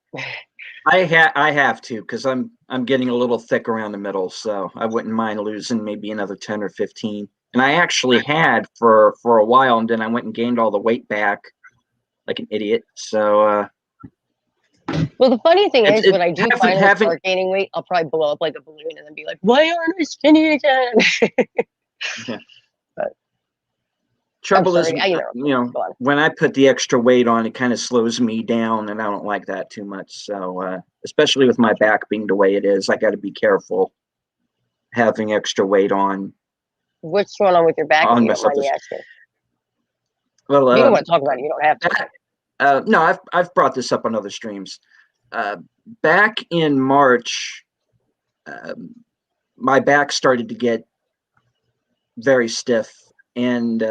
I have to because I'm getting a little thick around the middle, so I wouldn't mind losing maybe another 10 or 15. And I actually had for a while, and then I went and gained all the weight back like an idiot. So
well, the funny thing is, when I do finally start gaining weight, I'll probably blow up like a balloon and then be like, "Why aren't I skinny again?"
Yeah.
But
trouble is, when I put the extra weight on, it kind of slows me down, and I don't like that too much. So, especially with my back being the way it is, I got to be careful having extra weight on.
What's going on with your back? If you don't mind me asking.
Well,
you don't want to talk about it. You don't have to.
No, I've brought this up on other streams. Back in March, my back started to get very stiff, and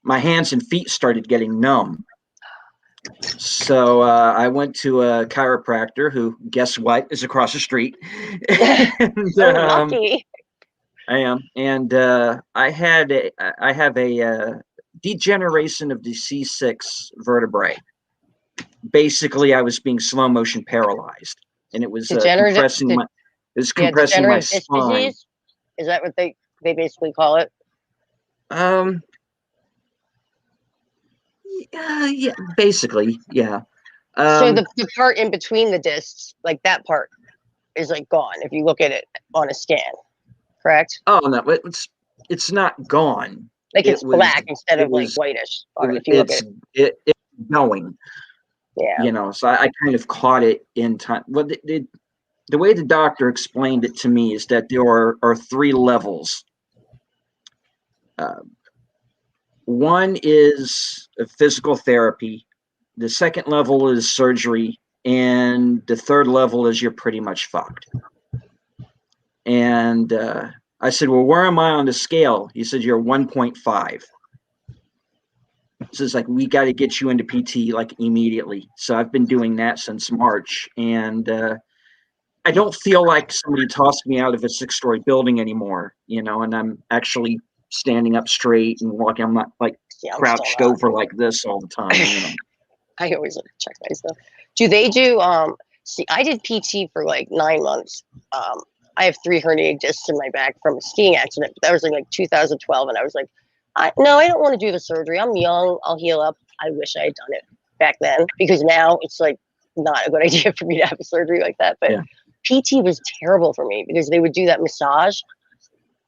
my hands and feet started getting numb. So I went to a chiropractor who, guess what, is across the street. And,
So lucky.
I am, and I have a degeneration of the C6 vertebrae. Basically, I was being slow motion paralyzed, and it was
Degenerative,
compressing my
degenerative disc
spine.
disease. Is that what they basically call it?
Yeah, basically, yeah.
So the part in between the discs, like that part, is like gone if you look at it on a scan. Correct?
Oh no, it's not gone.
Like it's black instead
it
of like
was
whitish on it, if you look at it.
it's going.
Yeah.
So I kind of caught it in time. Well, the way the doctor explained it to me is that there are 3 levels. One is physical therapy. The second level is surgery, and the third level is you're pretty much fucked. And I said, well, where am I on the scale? He said, you're 1.5. So it's like, we got to get you into PT like immediately. So I've been doing that since March, and I don't feel like somebody tossed me out of a 6-story building anymore, and I'm actually standing up straight and walking. I'm not like crouched over like this all the time.
I always like to check myself. Do they do see, I did PT for like 9 months. I have 3 herniated discs in my back from a skiing accident, but that was like 2012, and I was like, no, I don't want to do the surgery. I'm young. I'll heal up. I wish I had done it back then, because now it's like not a good idea for me to have a surgery like that. But yeah. PT was terrible for me because they would do that massage.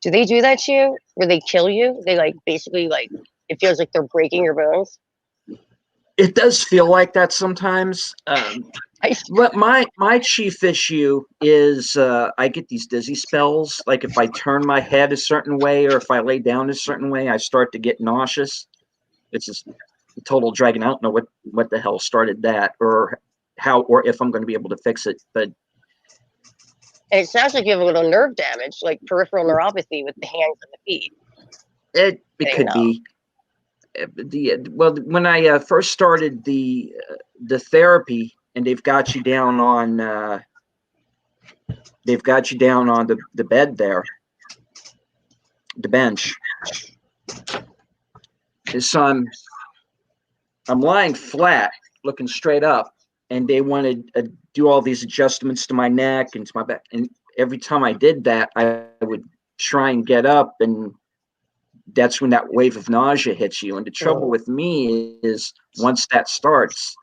Do they do that to you where they kill you? They like basically like, it feels like they're breaking your bones.
It does feel like that sometimes. But my chief issue is I get these dizzy spells. Like if I turn my head a certain way or if I lay down a certain way, I start to get nauseous. It's just a total dragon. I don't know what the hell started that, or how, or if I'm going to be able to fix it. But
it sounds like you have a little nerve damage, like peripheral neuropathy with the hands and the feet.
It could be. When I first started the therapy, and they've got you down on the bed there, the bench. So I'm lying flat, looking straight up, and they wanted to do all these adjustments to my neck and to my back. And every time I did that, I would try and get up, and that's when that wave of nausea hits you. And the trouble with me is once that starts,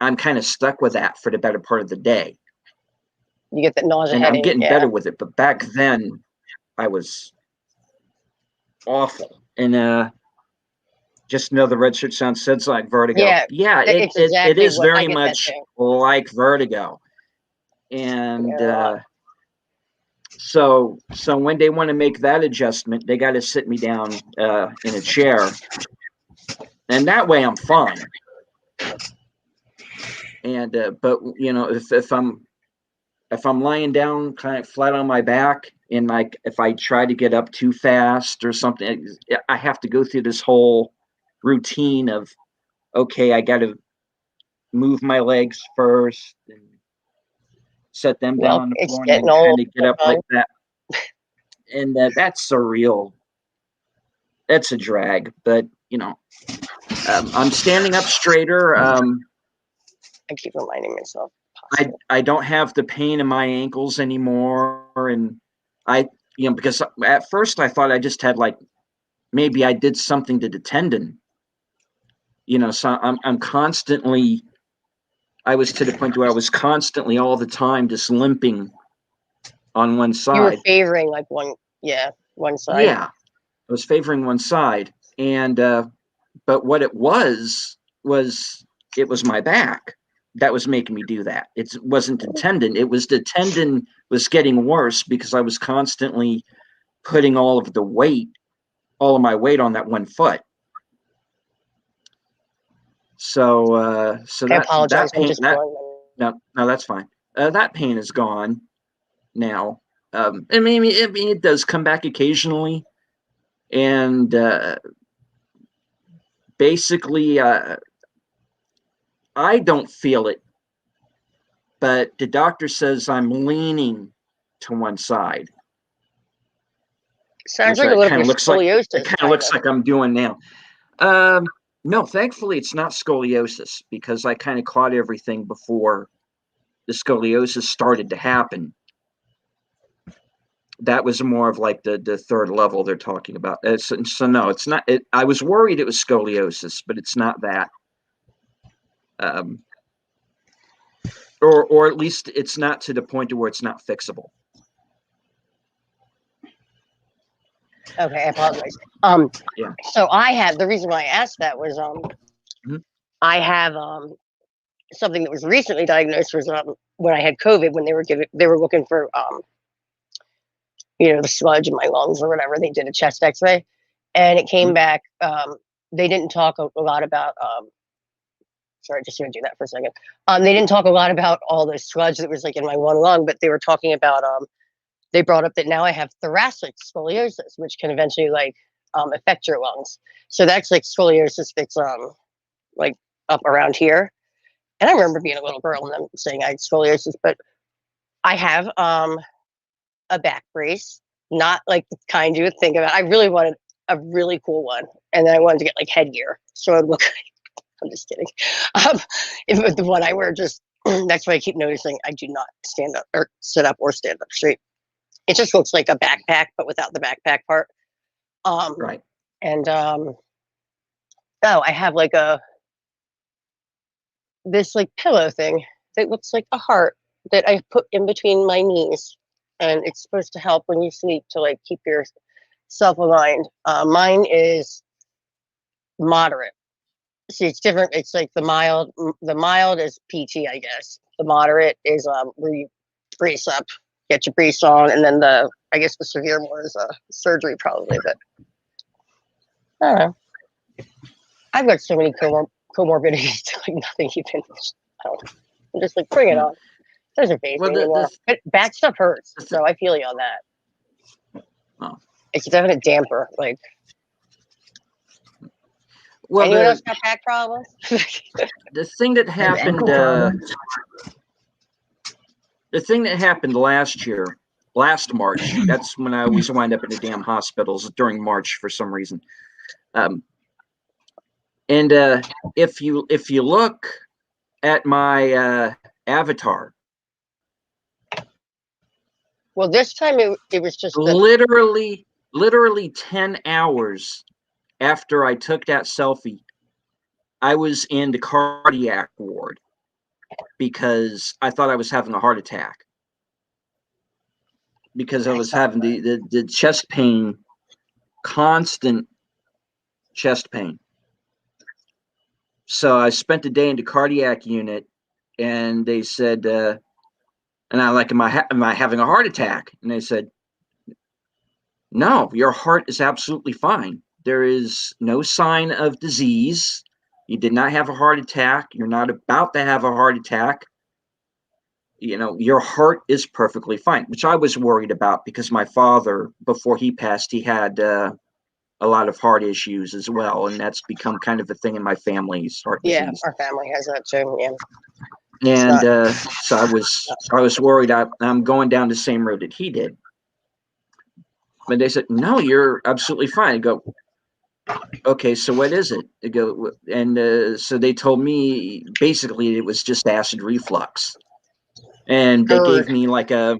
I'm kind of stuck with that for the better part of the day.
You get that nausea
and
headache.
I'm getting better with it. But back then, I was awful. And just know the red shirt sound says like vertigo. Yeah, it is very much like vertigo. And so when they want to make that adjustment, they got to sit me down in a chair, and that way I'm fine. And but if I'm lying down kind of flat on my back, and like if I try to get up too fast or something, I have to go through this whole routine of, okay, I got to move my legs first and set them down on the floor and then kind of get up like that. And that's a drag, but I'm standing up straighter.
I keep reminding myself.
I don't have the pain in my ankles anymore, and because at first I thought I just had maybe I did something to the tendon. So I'm constantly. I was to the point where I was constantly all the time just limping on one side.
You were favoring one side.
Yeah, I was favoring one side, and but what it was it was my back that was making me do that. It wasn't the tendon. It was the tendon was getting worse because I was constantly putting all of my weight on that one foot. So
I apologize.
That pain, no, that's fine. That pain is gone now. It does come back occasionally, and basically, I don't feel it, but the doctor says I'm leaning to one side.
Sounds
Which
like a little
kind
bit
of looks like
scoliosis.
it kind of looks like I'm doing now. No, thankfully it's not scoliosis because I kind of caught everything before the scoliosis started to happen. That was more of like the third level they're talking about. So no, it's not. I was worried it was scoliosis, but it's not that. Or at least it's not to the point to where it's not fixable.
Okay, I apologize.
Yeah.
So I have the reason why I asked that was
Mhm.
I have something that was recently diagnosed was when I had COVID, when they were looking for the sludge in my lungs or whatever. They did a chest X-ray, and it came
Mhm.
back. They didn't talk a lot about. Sorry, just gonna do that for a second. They didn't talk a lot about all the sludge that was like in my one lung, but they were talking about. They brought up that now I have thoracic scoliosis, which can eventually affect your lungs. So that's like scoliosis that's like up around here. And I remember being a little girl and them saying I had scoliosis, but I have a back brace, not like the kind you would think about. I really wanted a really cool one, and then I wanted to get like headgear, so it look. I'm just kidding. If the one I wear just that's why I keep noticing I do not stand up or sit up or stand up straight. It just looks like a backpack, but without the backpack part.
Right.
And oh, I have like this like pillow thing that looks like a heart that I put in between my knees, and it's supposed to help when you sleep to like keep yourself aligned. Mine is moderate. See, it's different. It's like the mild. The mild is PT, I guess. The moderate is where you brace up, get your brace on, and then I guess the severe one is surgery probably. But I don't know. I've got so many comorbidities, like nothing even. I'm just like, bring it on. Doesn't phase
Well,
me anymore. But back stuff hurts, so I feel you on that.
Oh.
It's a definite damper. Like,
well,
anyone else got back problems?
the thing that happened. The thing that happened last March. That's when I always wind up in the damn hospitals during March for some reason. And if you look at my avatar,
Well, this time it was just
literally 10 hours after I took that selfie, I was in the cardiac ward because I thought I was having a heart attack because I was having the chest pain, constant chest pain. So I spent the day in the cardiac unit, and they said, and I'm like, am I having a heart attack? And they said, no, your heart is absolutely fine. There is no sign of disease. You did not have a heart attack. You're not about to have a heart attack. Your heart is perfectly fine, which I was worried about because my father, before he passed, he had a lot of heart issues as well, and that's become kind of a thing in my family's heart disease.
our family has that too. Yeah.
And so I was worried. I'm going down the same road that he did. But they said, no, you're absolutely fine. I go, okay, so what is it? I go, and so they told me basically it was just acid reflux, and they gave me like a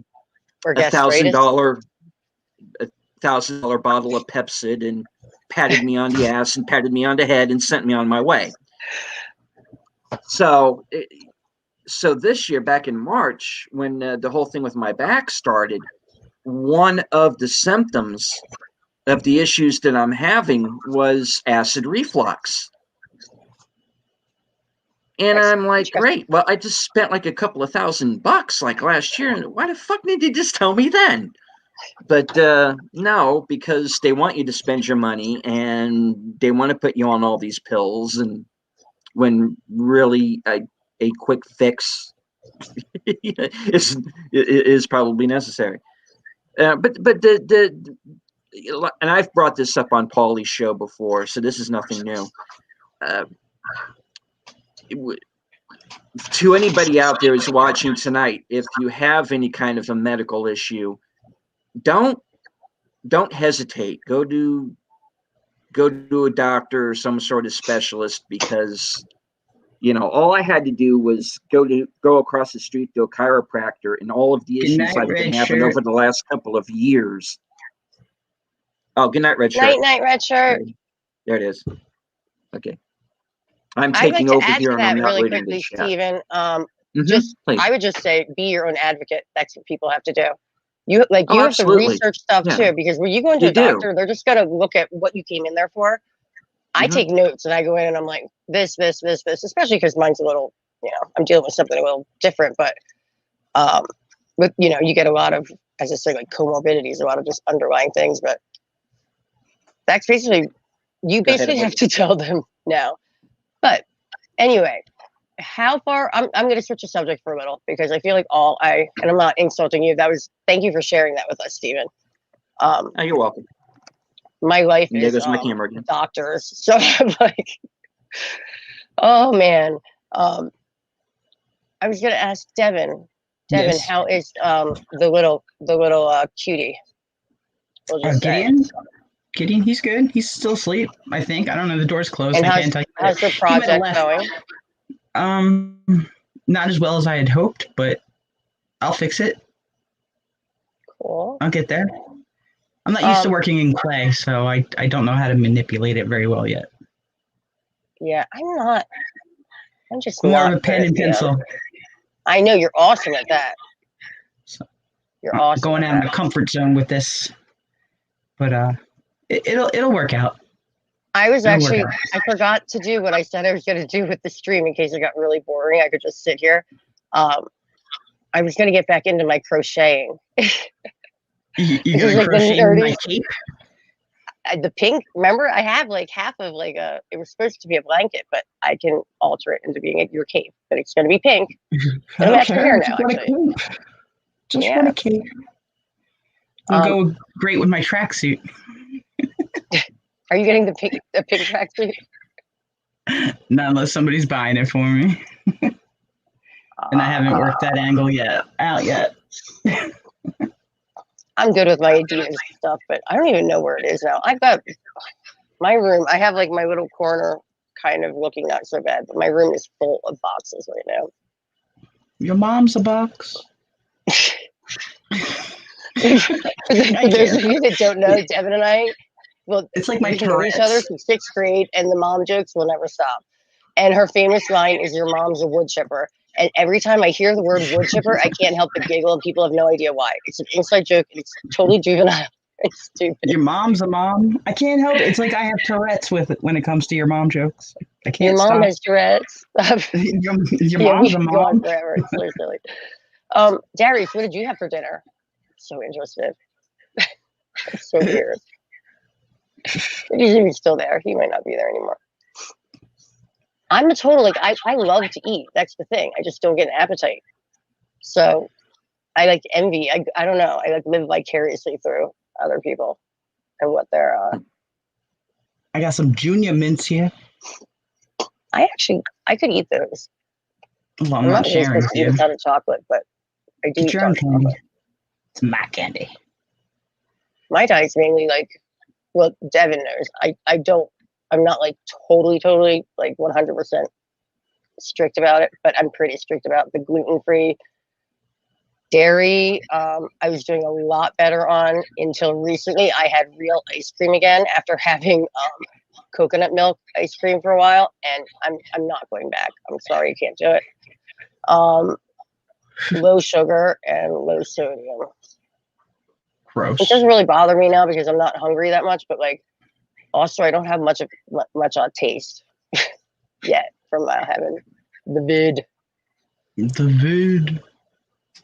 $1,000 bottle of Pepsid and patted me on the ass and patted me on the head and sent me on my way. So this year, back in March, when the whole thing with my back started, one of the symptoms of the issues that I'm having was acid reflux. And I'm like, great. Well, I just spent like a couple of $1,000 like last year. And why the fuck did you just tell me then? But no, because they want you to spend your money and they want to put you on all these pills. And when really a quick fix is probably necessary. But and I've brought this up on Paulie's show before, so this is nothing new. to anybody out there who's watching tonight, if you have any kind of a medical issue, don't hesitate. Go to a doctor or some sort of specialist, because all I had to do was go across the street to a chiropractor, and all of the
Good
issues
night,
I've been
red
having
shirt.
over the last couple of years. Oh, good night, red shirt.
Night, night, red shirt.
There it is. Okay. I'm
I'd like
taking
to
over
add
here,
to
and I'm
that
not
really
reading the
quickly,
chat.
Stephen.
Please.
I would just say, be your own advocate. That's what people have to do. You have to
Absolutely.
research stuff
Yeah.
too, because when you go into
You
a
do.
doctor, they're just gonna look at what you came in there for. I take notes and I go in and I'm like, this, especially because mine's a little, I'm dealing with something a little different, but with you get a lot of, as I say, like comorbidities, a lot of just underlying things, but that's basically, you basically have to tell them now. But anyway, how far, I'm going to switch the subject for a little, because I feel like and I'm not insulting you. Thank you for sharing that with us, Stephen.
Oh, you're welcome.
My life
There
is
goes my camera again.
doctors. So I'm like, oh man. I was going to ask Devin,
Yes.
how is the little cutie? We'll just say.
Gideon, he's good. He's still asleep, I think. I don't know. The door's closed.
And
I can't tell you.
how's the
He might have
project
left.
going?
Not as well as I had hoped, but I'll fix it.
Cool.
I'll get there. I'm not used to working in clay, so I don't know how to manipulate it very well yet.
Yeah, I'm just
More
not
of a pen and pencil.
I know you're awesome at that.
So
You're awesome.
Going out of my comfort zone with this, but it'll work out.
I forgot to do what I said I was going to do with the stream in case it got really boring. I could just sit here. I was going to get back into my crocheting.
You gonna crochet my cape?
The pink, remember, I have like half of it was supposed to be a blanket, but I can alter it into being your cape, but it's going to be pink. It'll match your hair now, actually.
Just want a cape. It'll go great with my tracksuit.
Are you getting the pink tracksuit?
Not unless somebody's buying it for me. And I haven't worked that angle out yet.
I'm good with my Adidas stuff, but I don't even know where it is now. I've got my room. I have like my little corner kind of looking not so bad, but my room is full of boxes right now.
Your mom's a box.
For those of you that don't know, Devin and I,
it's like my
know each other since 6th grade, and the mom jokes will never stop. And her famous line is, "Your mom's a wood chipper." And every time I hear the word wood chipper, I can't help but giggle, and people have no idea why. It's an inside joke, and it's totally juvenile. It's stupid.
Your mom's a mom. I can't help it. It's like I have Tourette's with it when it comes to your mom jokes. I can't stop.
Your mom has Tourette's.
your mom's a mom.
Forever. It's so silly. Darius, what did you have for dinner? So interested. It's so weird. He's even still there. He might not be there anymore. I'm a total, I love to eat. That's the thing. I just don't get an appetite. So I envy. I don't know. I live vicariously through other people and what they're.
I got some junior mints here.
I could eat those.
Well, I'm not sharing with you.
It's not a chocolate, but I do eat dark chocolate.
It's my candy.
My diet's mainly Devin knows. I'm not totally 100% strict about it, but I'm pretty strict about the gluten-free. Dairy, I was doing a lot better on until recently. I had real ice cream again after having coconut milk ice cream for a while, and I'm not going back. I'm sorry, I can't do it. Low sugar and low sodium.
Gross.
It doesn't really bother me now because I'm not hungry that much, but also I don't have much on taste yet from having the vid.
The vid.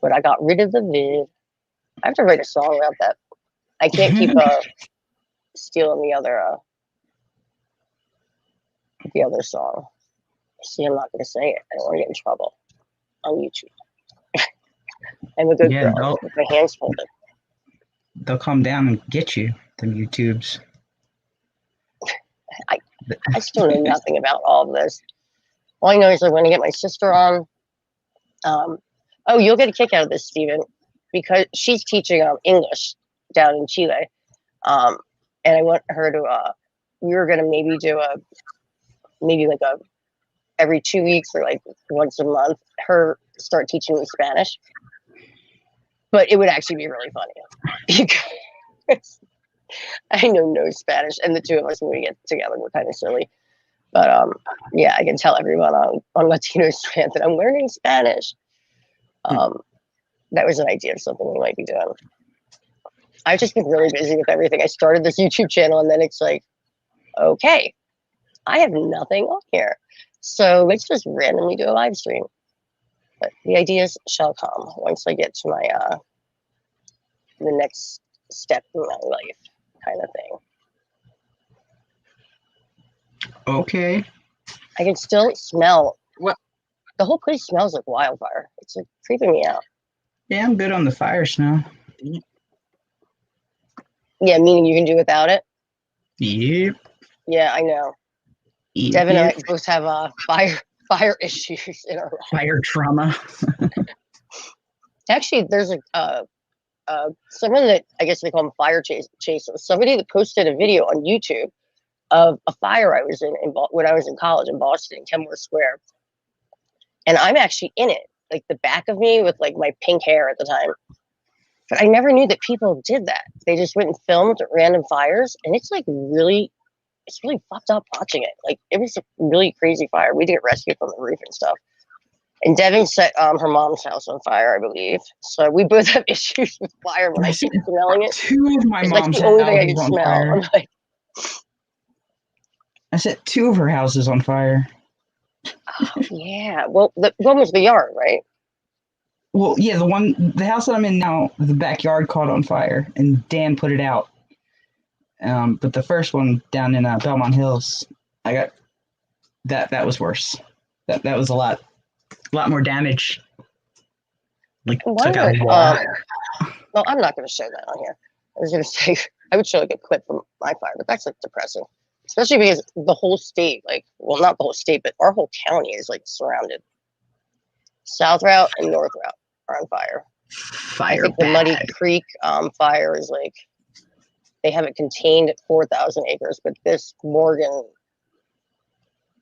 But I got rid of the vid. I have to write a song about that. I can't keep stealing the other song. See, I'm not going to say it. I don't want to get in trouble on YouTube. I'm a good girl with my hands folded.
They'll come down and get you, them YouTubes.
I still know nothing about all of this. All I know is I'm going to get my sister on. Oh, you'll get a kick out of this, Steven, because she's teaching English down in Chile. And I want her to, we were going to maybe do maybe like every 2 weeks or like once a month, her start teaching me Spanish. But it would actually be really funny because I know no Spanish, and the two of us, when we get together, we're kind of silly. But yeah, I can tell everyone on Latino Strand that I'm learning Spanish. That was an idea of something we might be doing. I've just been really busy with everything. I started this YouTube channel, and then it's like, okay, I have nothing on here, so let's just randomly do a live stream. But the ideas shall come once I get to my the next step in my life, kind of thing.
Okay.
I can still smell
What?
The whole place smells like wildfire. It's like creeping me out.
Yeah, I'm good on the fire smell.
Yeah, meaning you can do without it.
Yep.
Yeah, I know.
Yep.
Devin and I both have fire issues in our life.
Fire trauma.
Actually, there's someone that I guess they call them fire chasers. Somebody that posted a video on YouTube of a fire I was in when I was in college in Boston, Kenmore Square, and I'm actually in it, like the back of me with like my pink hair at the time. But I never knew that people did that. They just went and filmed random fires, and it's really fucked up watching it. Like it was a really crazy fire. We did get rescued from the roof and stuff. And Devin set her mom's house on fire, I believe. So we both have issues with fire when I keep smelling it.
Two of my
It's
mom's
like the only thing I
houses
can
on
smell.
fire.
I'm like,
I set two of her houses on fire.
oh, yeah. Well, the one was the yard, right?
Well, yeah, the house that I'm in now, the backyard caught on fire, and Dan put it out. But the first one down in Belmont Hills, I got that was worse. That was a lot more damage. Like took out the wall.
Well, I'm not going to show that on here. I was going to say I would show like a clip from my fire, but that's like depressing, especially because the whole state, well, not the whole state, but our whole county is like surrounded. South Route and North Route are on fire. I think the Muddy Creek fire is like, they have it contained at 4,000 acres, but this Morgan,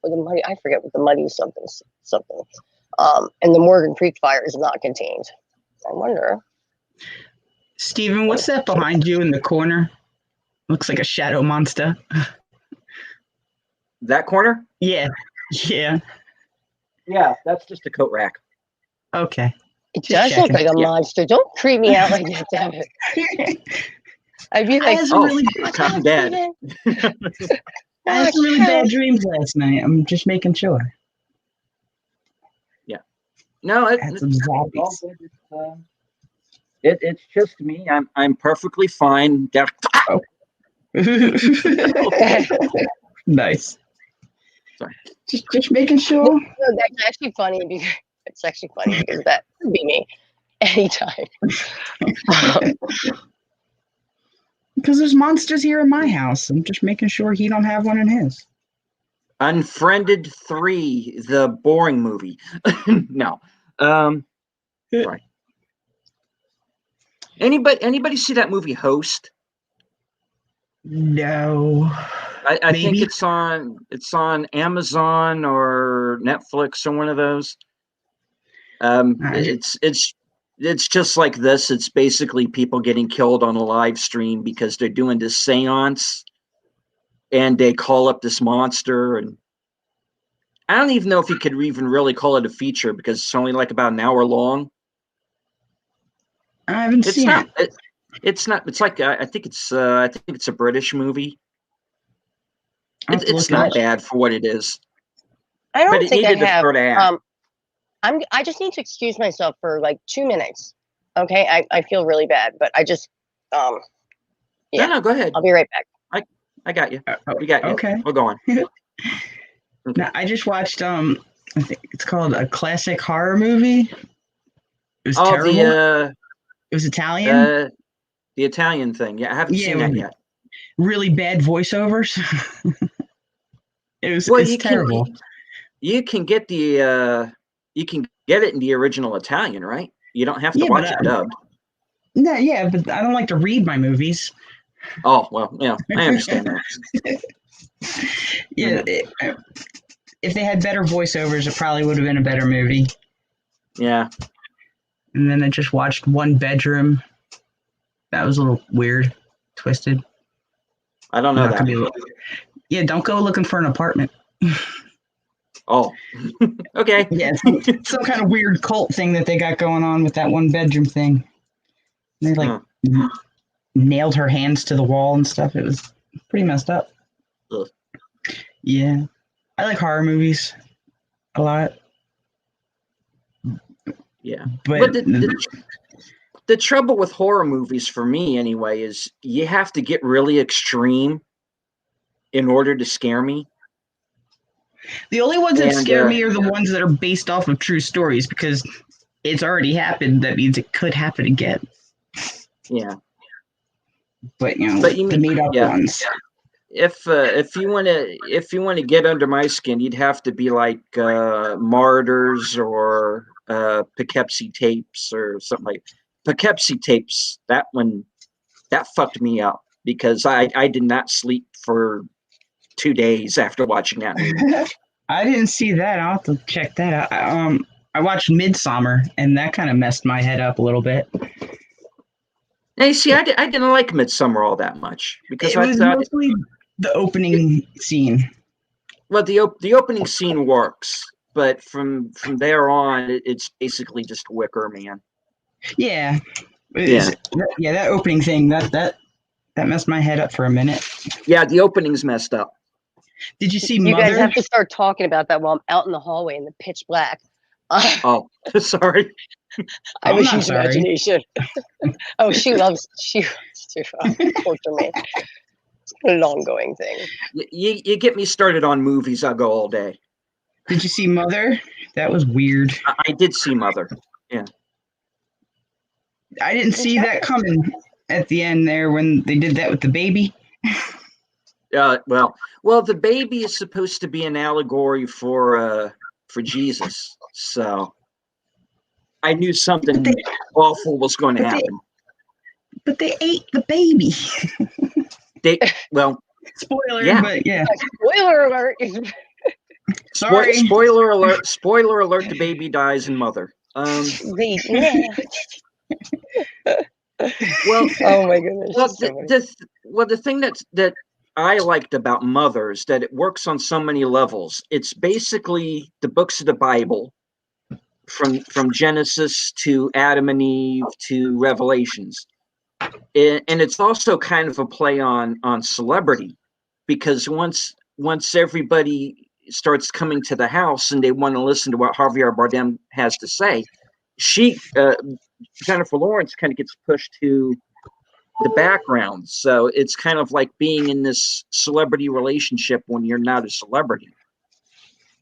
or the Muddy, I forget what the Muddy something. And the Morgan Creek fire is not contained. I wonder.
Steven, what's that behind you in the corner? Looks like a shadow monster.
That corner?
Yeah.
Yeah, that's just a coat rack.
Okay.
It does look like a
Yeah.
monster. Don't creep me out like that, Devin. I'd be like,
I'm dead.
I had some really bad dreams last night. I'm just making sure.
Yeah. No,
Had some zombies.
it's just me. I'm perfectly fine.
Nice.
Sorry.
Just making sure.
No, that's actually funny because that would be me anytime.
Because there's monsters here in my house. I'm just making sure he don't have one in his.
Unfriended 3, the boring movie. No. Right. Anybody see that movie Host?
No.
I think it's on Amazon or Netflix or one of those. It's just like this. It's basically people getting killed on a live stream because they're doing this seance, and they call up this monster. And I don't even know if you could even really call it a feature because it's only like about an hour long.
I haven't seen it.
It's not. It's like I think it's a British movie. It's not bad for what it is.
I don't think I have. I just need to excuse myself for like 2 minutes. Okay, I feel really bad, but I just yeah.
No, go ahead.
I'll be right back.
I got you. We got you.
Okay.
We're going. Okay.
Now, I just watched I think it's called a classic horror movie. It was terrible. It was Italian.
The Italian thing. Yeah, I haven't seen that yet.
Really bad voiceovers. It's terrible.
you can get the you can get it in the original Italian, right? You don't have to
Yeah,
watch
but
it dubbed.
No, yeah, but I don't like to read my movies.
Oh well, yeah, I understand that.
Yeah, if they had better voiceovers, it probably would have been a better movie.
Yeah,
And then I just watched One Bedroom. That was a little weird, twisted.
I don't know that.
Yeah, don't go looking for an apartment.
Oh, okay.
Yeah, it's some kind of weird cult thing that they got going on with that one bedroom thing. They like nailed her hands to the wall and stuff. It was pretty messed up.
Ugh.
Yeah, I like horror movies a lot.
Yeah,
but
the trouble with horror movies for me anyway is you have to get really extreme in order to scare me.
The only ones that scare me are the ones that are based off of true stories, because it's already happened. That means it could happen again.
Yeah,
but the made up ones.
If you want to get under my skin, you'd have to be like Martyrs or Poughkeepsie Tapes or something like Poughkeepsie Tapes. That one that fucked me up because I did not sleep for 2 days after watching that movie.
I didn't see that. I'll have to check that out. I watched Midsommar, and that kind of messed my head up a little bit.
Now, you see, I didn't like Midsommar all that much because
it was mostly the opening scene. Well,
the opening scene works, but from there on, it's basically just Wicker Man.
Yeah, that opening thing that messed my head up for a minute.
Yeah, the opening's messed up.
Did you see
You
Mother?
guys have to start talking about that while I'm out in the hallway in the pitch black.
Oh, sorry.
I have a huge imagination. Oh, she loves to torture me. It's an ongoing thing.
You get me started on movies, I'll go all day.
Did you see Mother? That was weird.
I did see Mother. Yeah.
I didn't see that coming at the end there when they did that with the baby.
Well, the baby is supposed to be an allegory for Jesus, so I knew something awful was going to happen.
But they ate the baby. Spoiler,
yeah.
But yeah.
Spoiler alert.
Sorry.
Spoiler alert! Spoiler alert! The baby dies in Mother.
Well, oh my goodness.
The thing that I liked about Mother is that it works on so many levels. It's basically the books of the Bible, from Genesis to Adam and Eve to Revelations, and it's also kind of a play on celebrity, because once everybody starts coming to the house and they want to listen to what Javier Bardem has to say, Jennifer Lawrence kind of gets pushed to the background. So it's kind of like being in this celebrity relationship when you're not a celebrity.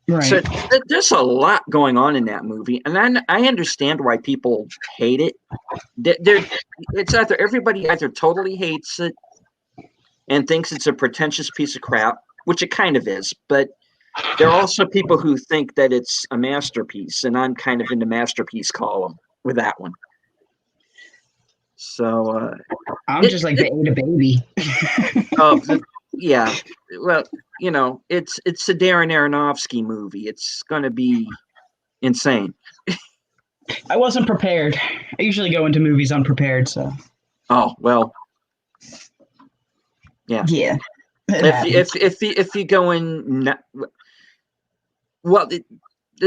Right.
So there's a lot going on in that movie, and I understand why people hate it. It's either everybody either totally hates it and thinks it's a pretentious piece of crap, which it kind of is, but there are also people who think that it's a masterpiece, and I'm kind of in the masterpiece column with that one. So
I'm just like, they ate a baby.
Yeah. Well, it's a Darren Aronofsky movie. It's going to be insane.
I wasn't prepared. I usually go into movies unprepared, so.
Oh, well. Yeah.
Yeah.
If you go in, well, the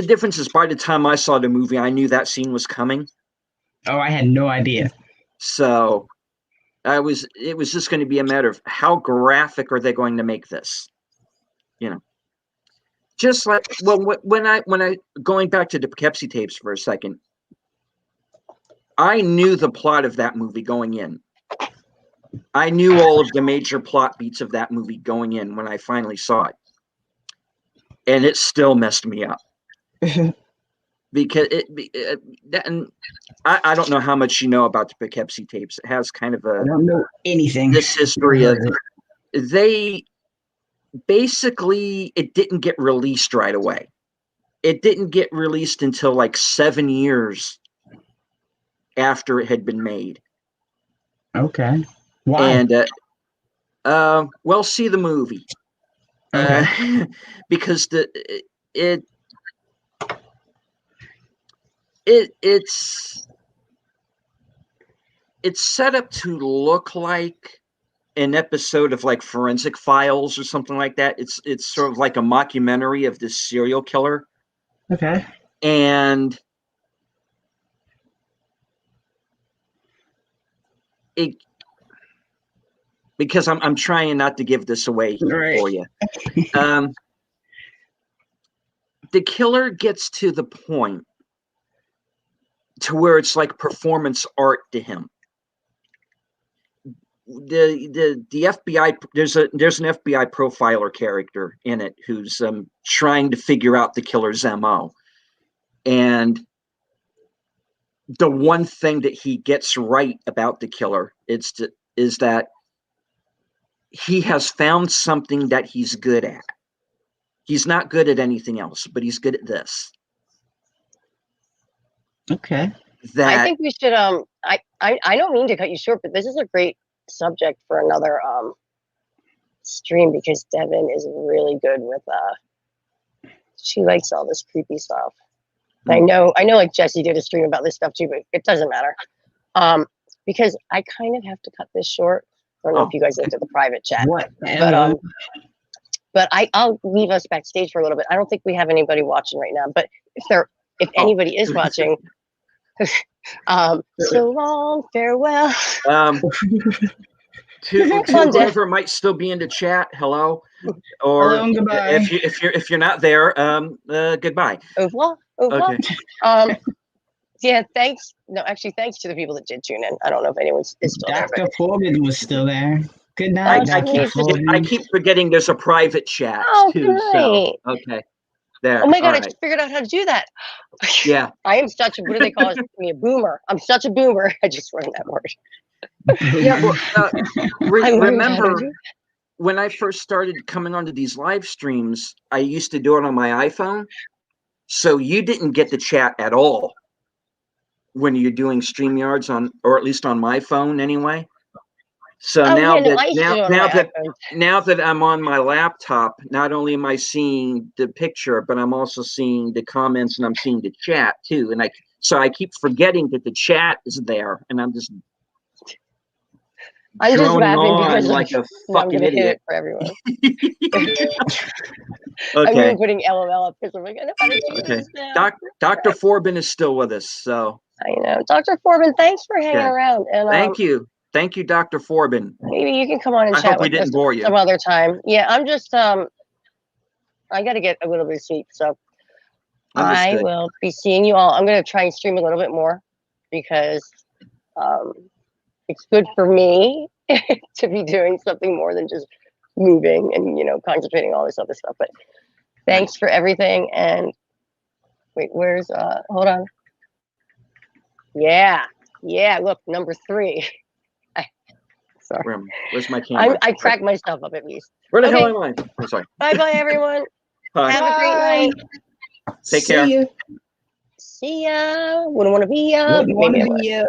difference is by the time I saw the movie, I knew that scene was coming.
Oh, I had no idea.
So it was just going to be a matter of how graphic are they going to make this? Just like, well, when I going back to the Poughkeepsie Tapes for a second, I knew the plot of that movie going in. I knew all of the major plot beats of that movie going in when I finally saw it. And it still messed me up. Because I don't know how much you know about the Poughkeepsie Tapes. It has kind of
I don't know anything.
This history of they basically, it didn't get released right away. it didn't get released until like 7 years after it had been made.
Okay. Why?
And well, see the movie.
Okay.
Because it's set up to look like an episode of like Forensic Files or something like that. It's sort of like a mockumentary of this serial killer.
Okay.
And it, because I'm trying not to give this away
Right.
for you. The killer gets to the point to where it's like performance art to him. The FBI, there's an FBI profiler character in it who's trying to figure out the killer's MO. And the one thing that he gets right about the killer is that he has found something that he's good at. He's not good at anything else, but he's good at this.
Okay.
I think we should I don't mean to cut you short, but this is a great subject for another stream, because Devin is really good with she likes all this creepy stuff. I know like Jesse did a stream about this stuff too, but it doesn't matter. Because I kind of have to cut this short. I don't know if you guys looked at the private chat. But I'll leave us backstage for a little bit. I don't think we have anybody watching right now, but if anybody is watching, so long, farewell.
To whoever might still be in the chat, hello, or
hello and goodbye.
if you're not there, goodbye.
Au revoir. Au revoir.
Okay.
Yeah, thanks. No, actually, thanks to the people that did tune in. I don't know if anyone is still there.
Dr. Forbin was still there. Good night, Dr. Forbin.
I keep forgetting there's a private chat too. So okay. There.
Oh my God, I just figured out how to do that.
Yeah.
I am such a, what do they call me, a boomer. I'm such a boomer. I just learned that word.
Yeah, well, remember when I first started coming onto these live streams, I used to do it on my iPhone. So you didn't get the chat at all when you're doing StreamYards on, or at least on my phone anyway. So now that I'm on my laptop, not only am I seeing the picture, but I'm also seeing the comments and I'm seeing the chat too. And so I keep forgetting that the chat is there, and I'm just
laughing because
like a fucking idiot
for everyone.
Okay.
I'm putting LOL up because I'm like, I know how to do this now.
Dr. Forbin is still with us, so
I know. Dr. Forbin, thanks for hanging around. And
Thank you, Dr. Forbin.
Maybe you can come on and chat with us some other time. Yeah, I'm just I got to get a little bit of sleep, so
Understood.
I will be seeing you all. I'm going to try and stream a little bit more because it's good for me to be doing something more than just moving and, concentrating on all this other stuff. But thanks for everything. And wait, where's hold on. Yeah, look, number 3. Sorry.
Where's my camera?
I cracked myself up at least.
Where the hell am I? I'm sorry.
Bye, everyone.
Bye.
Have a great night.
Take care.
See ya. Wouldn't want to be ya.
Wouldn't want to be ya.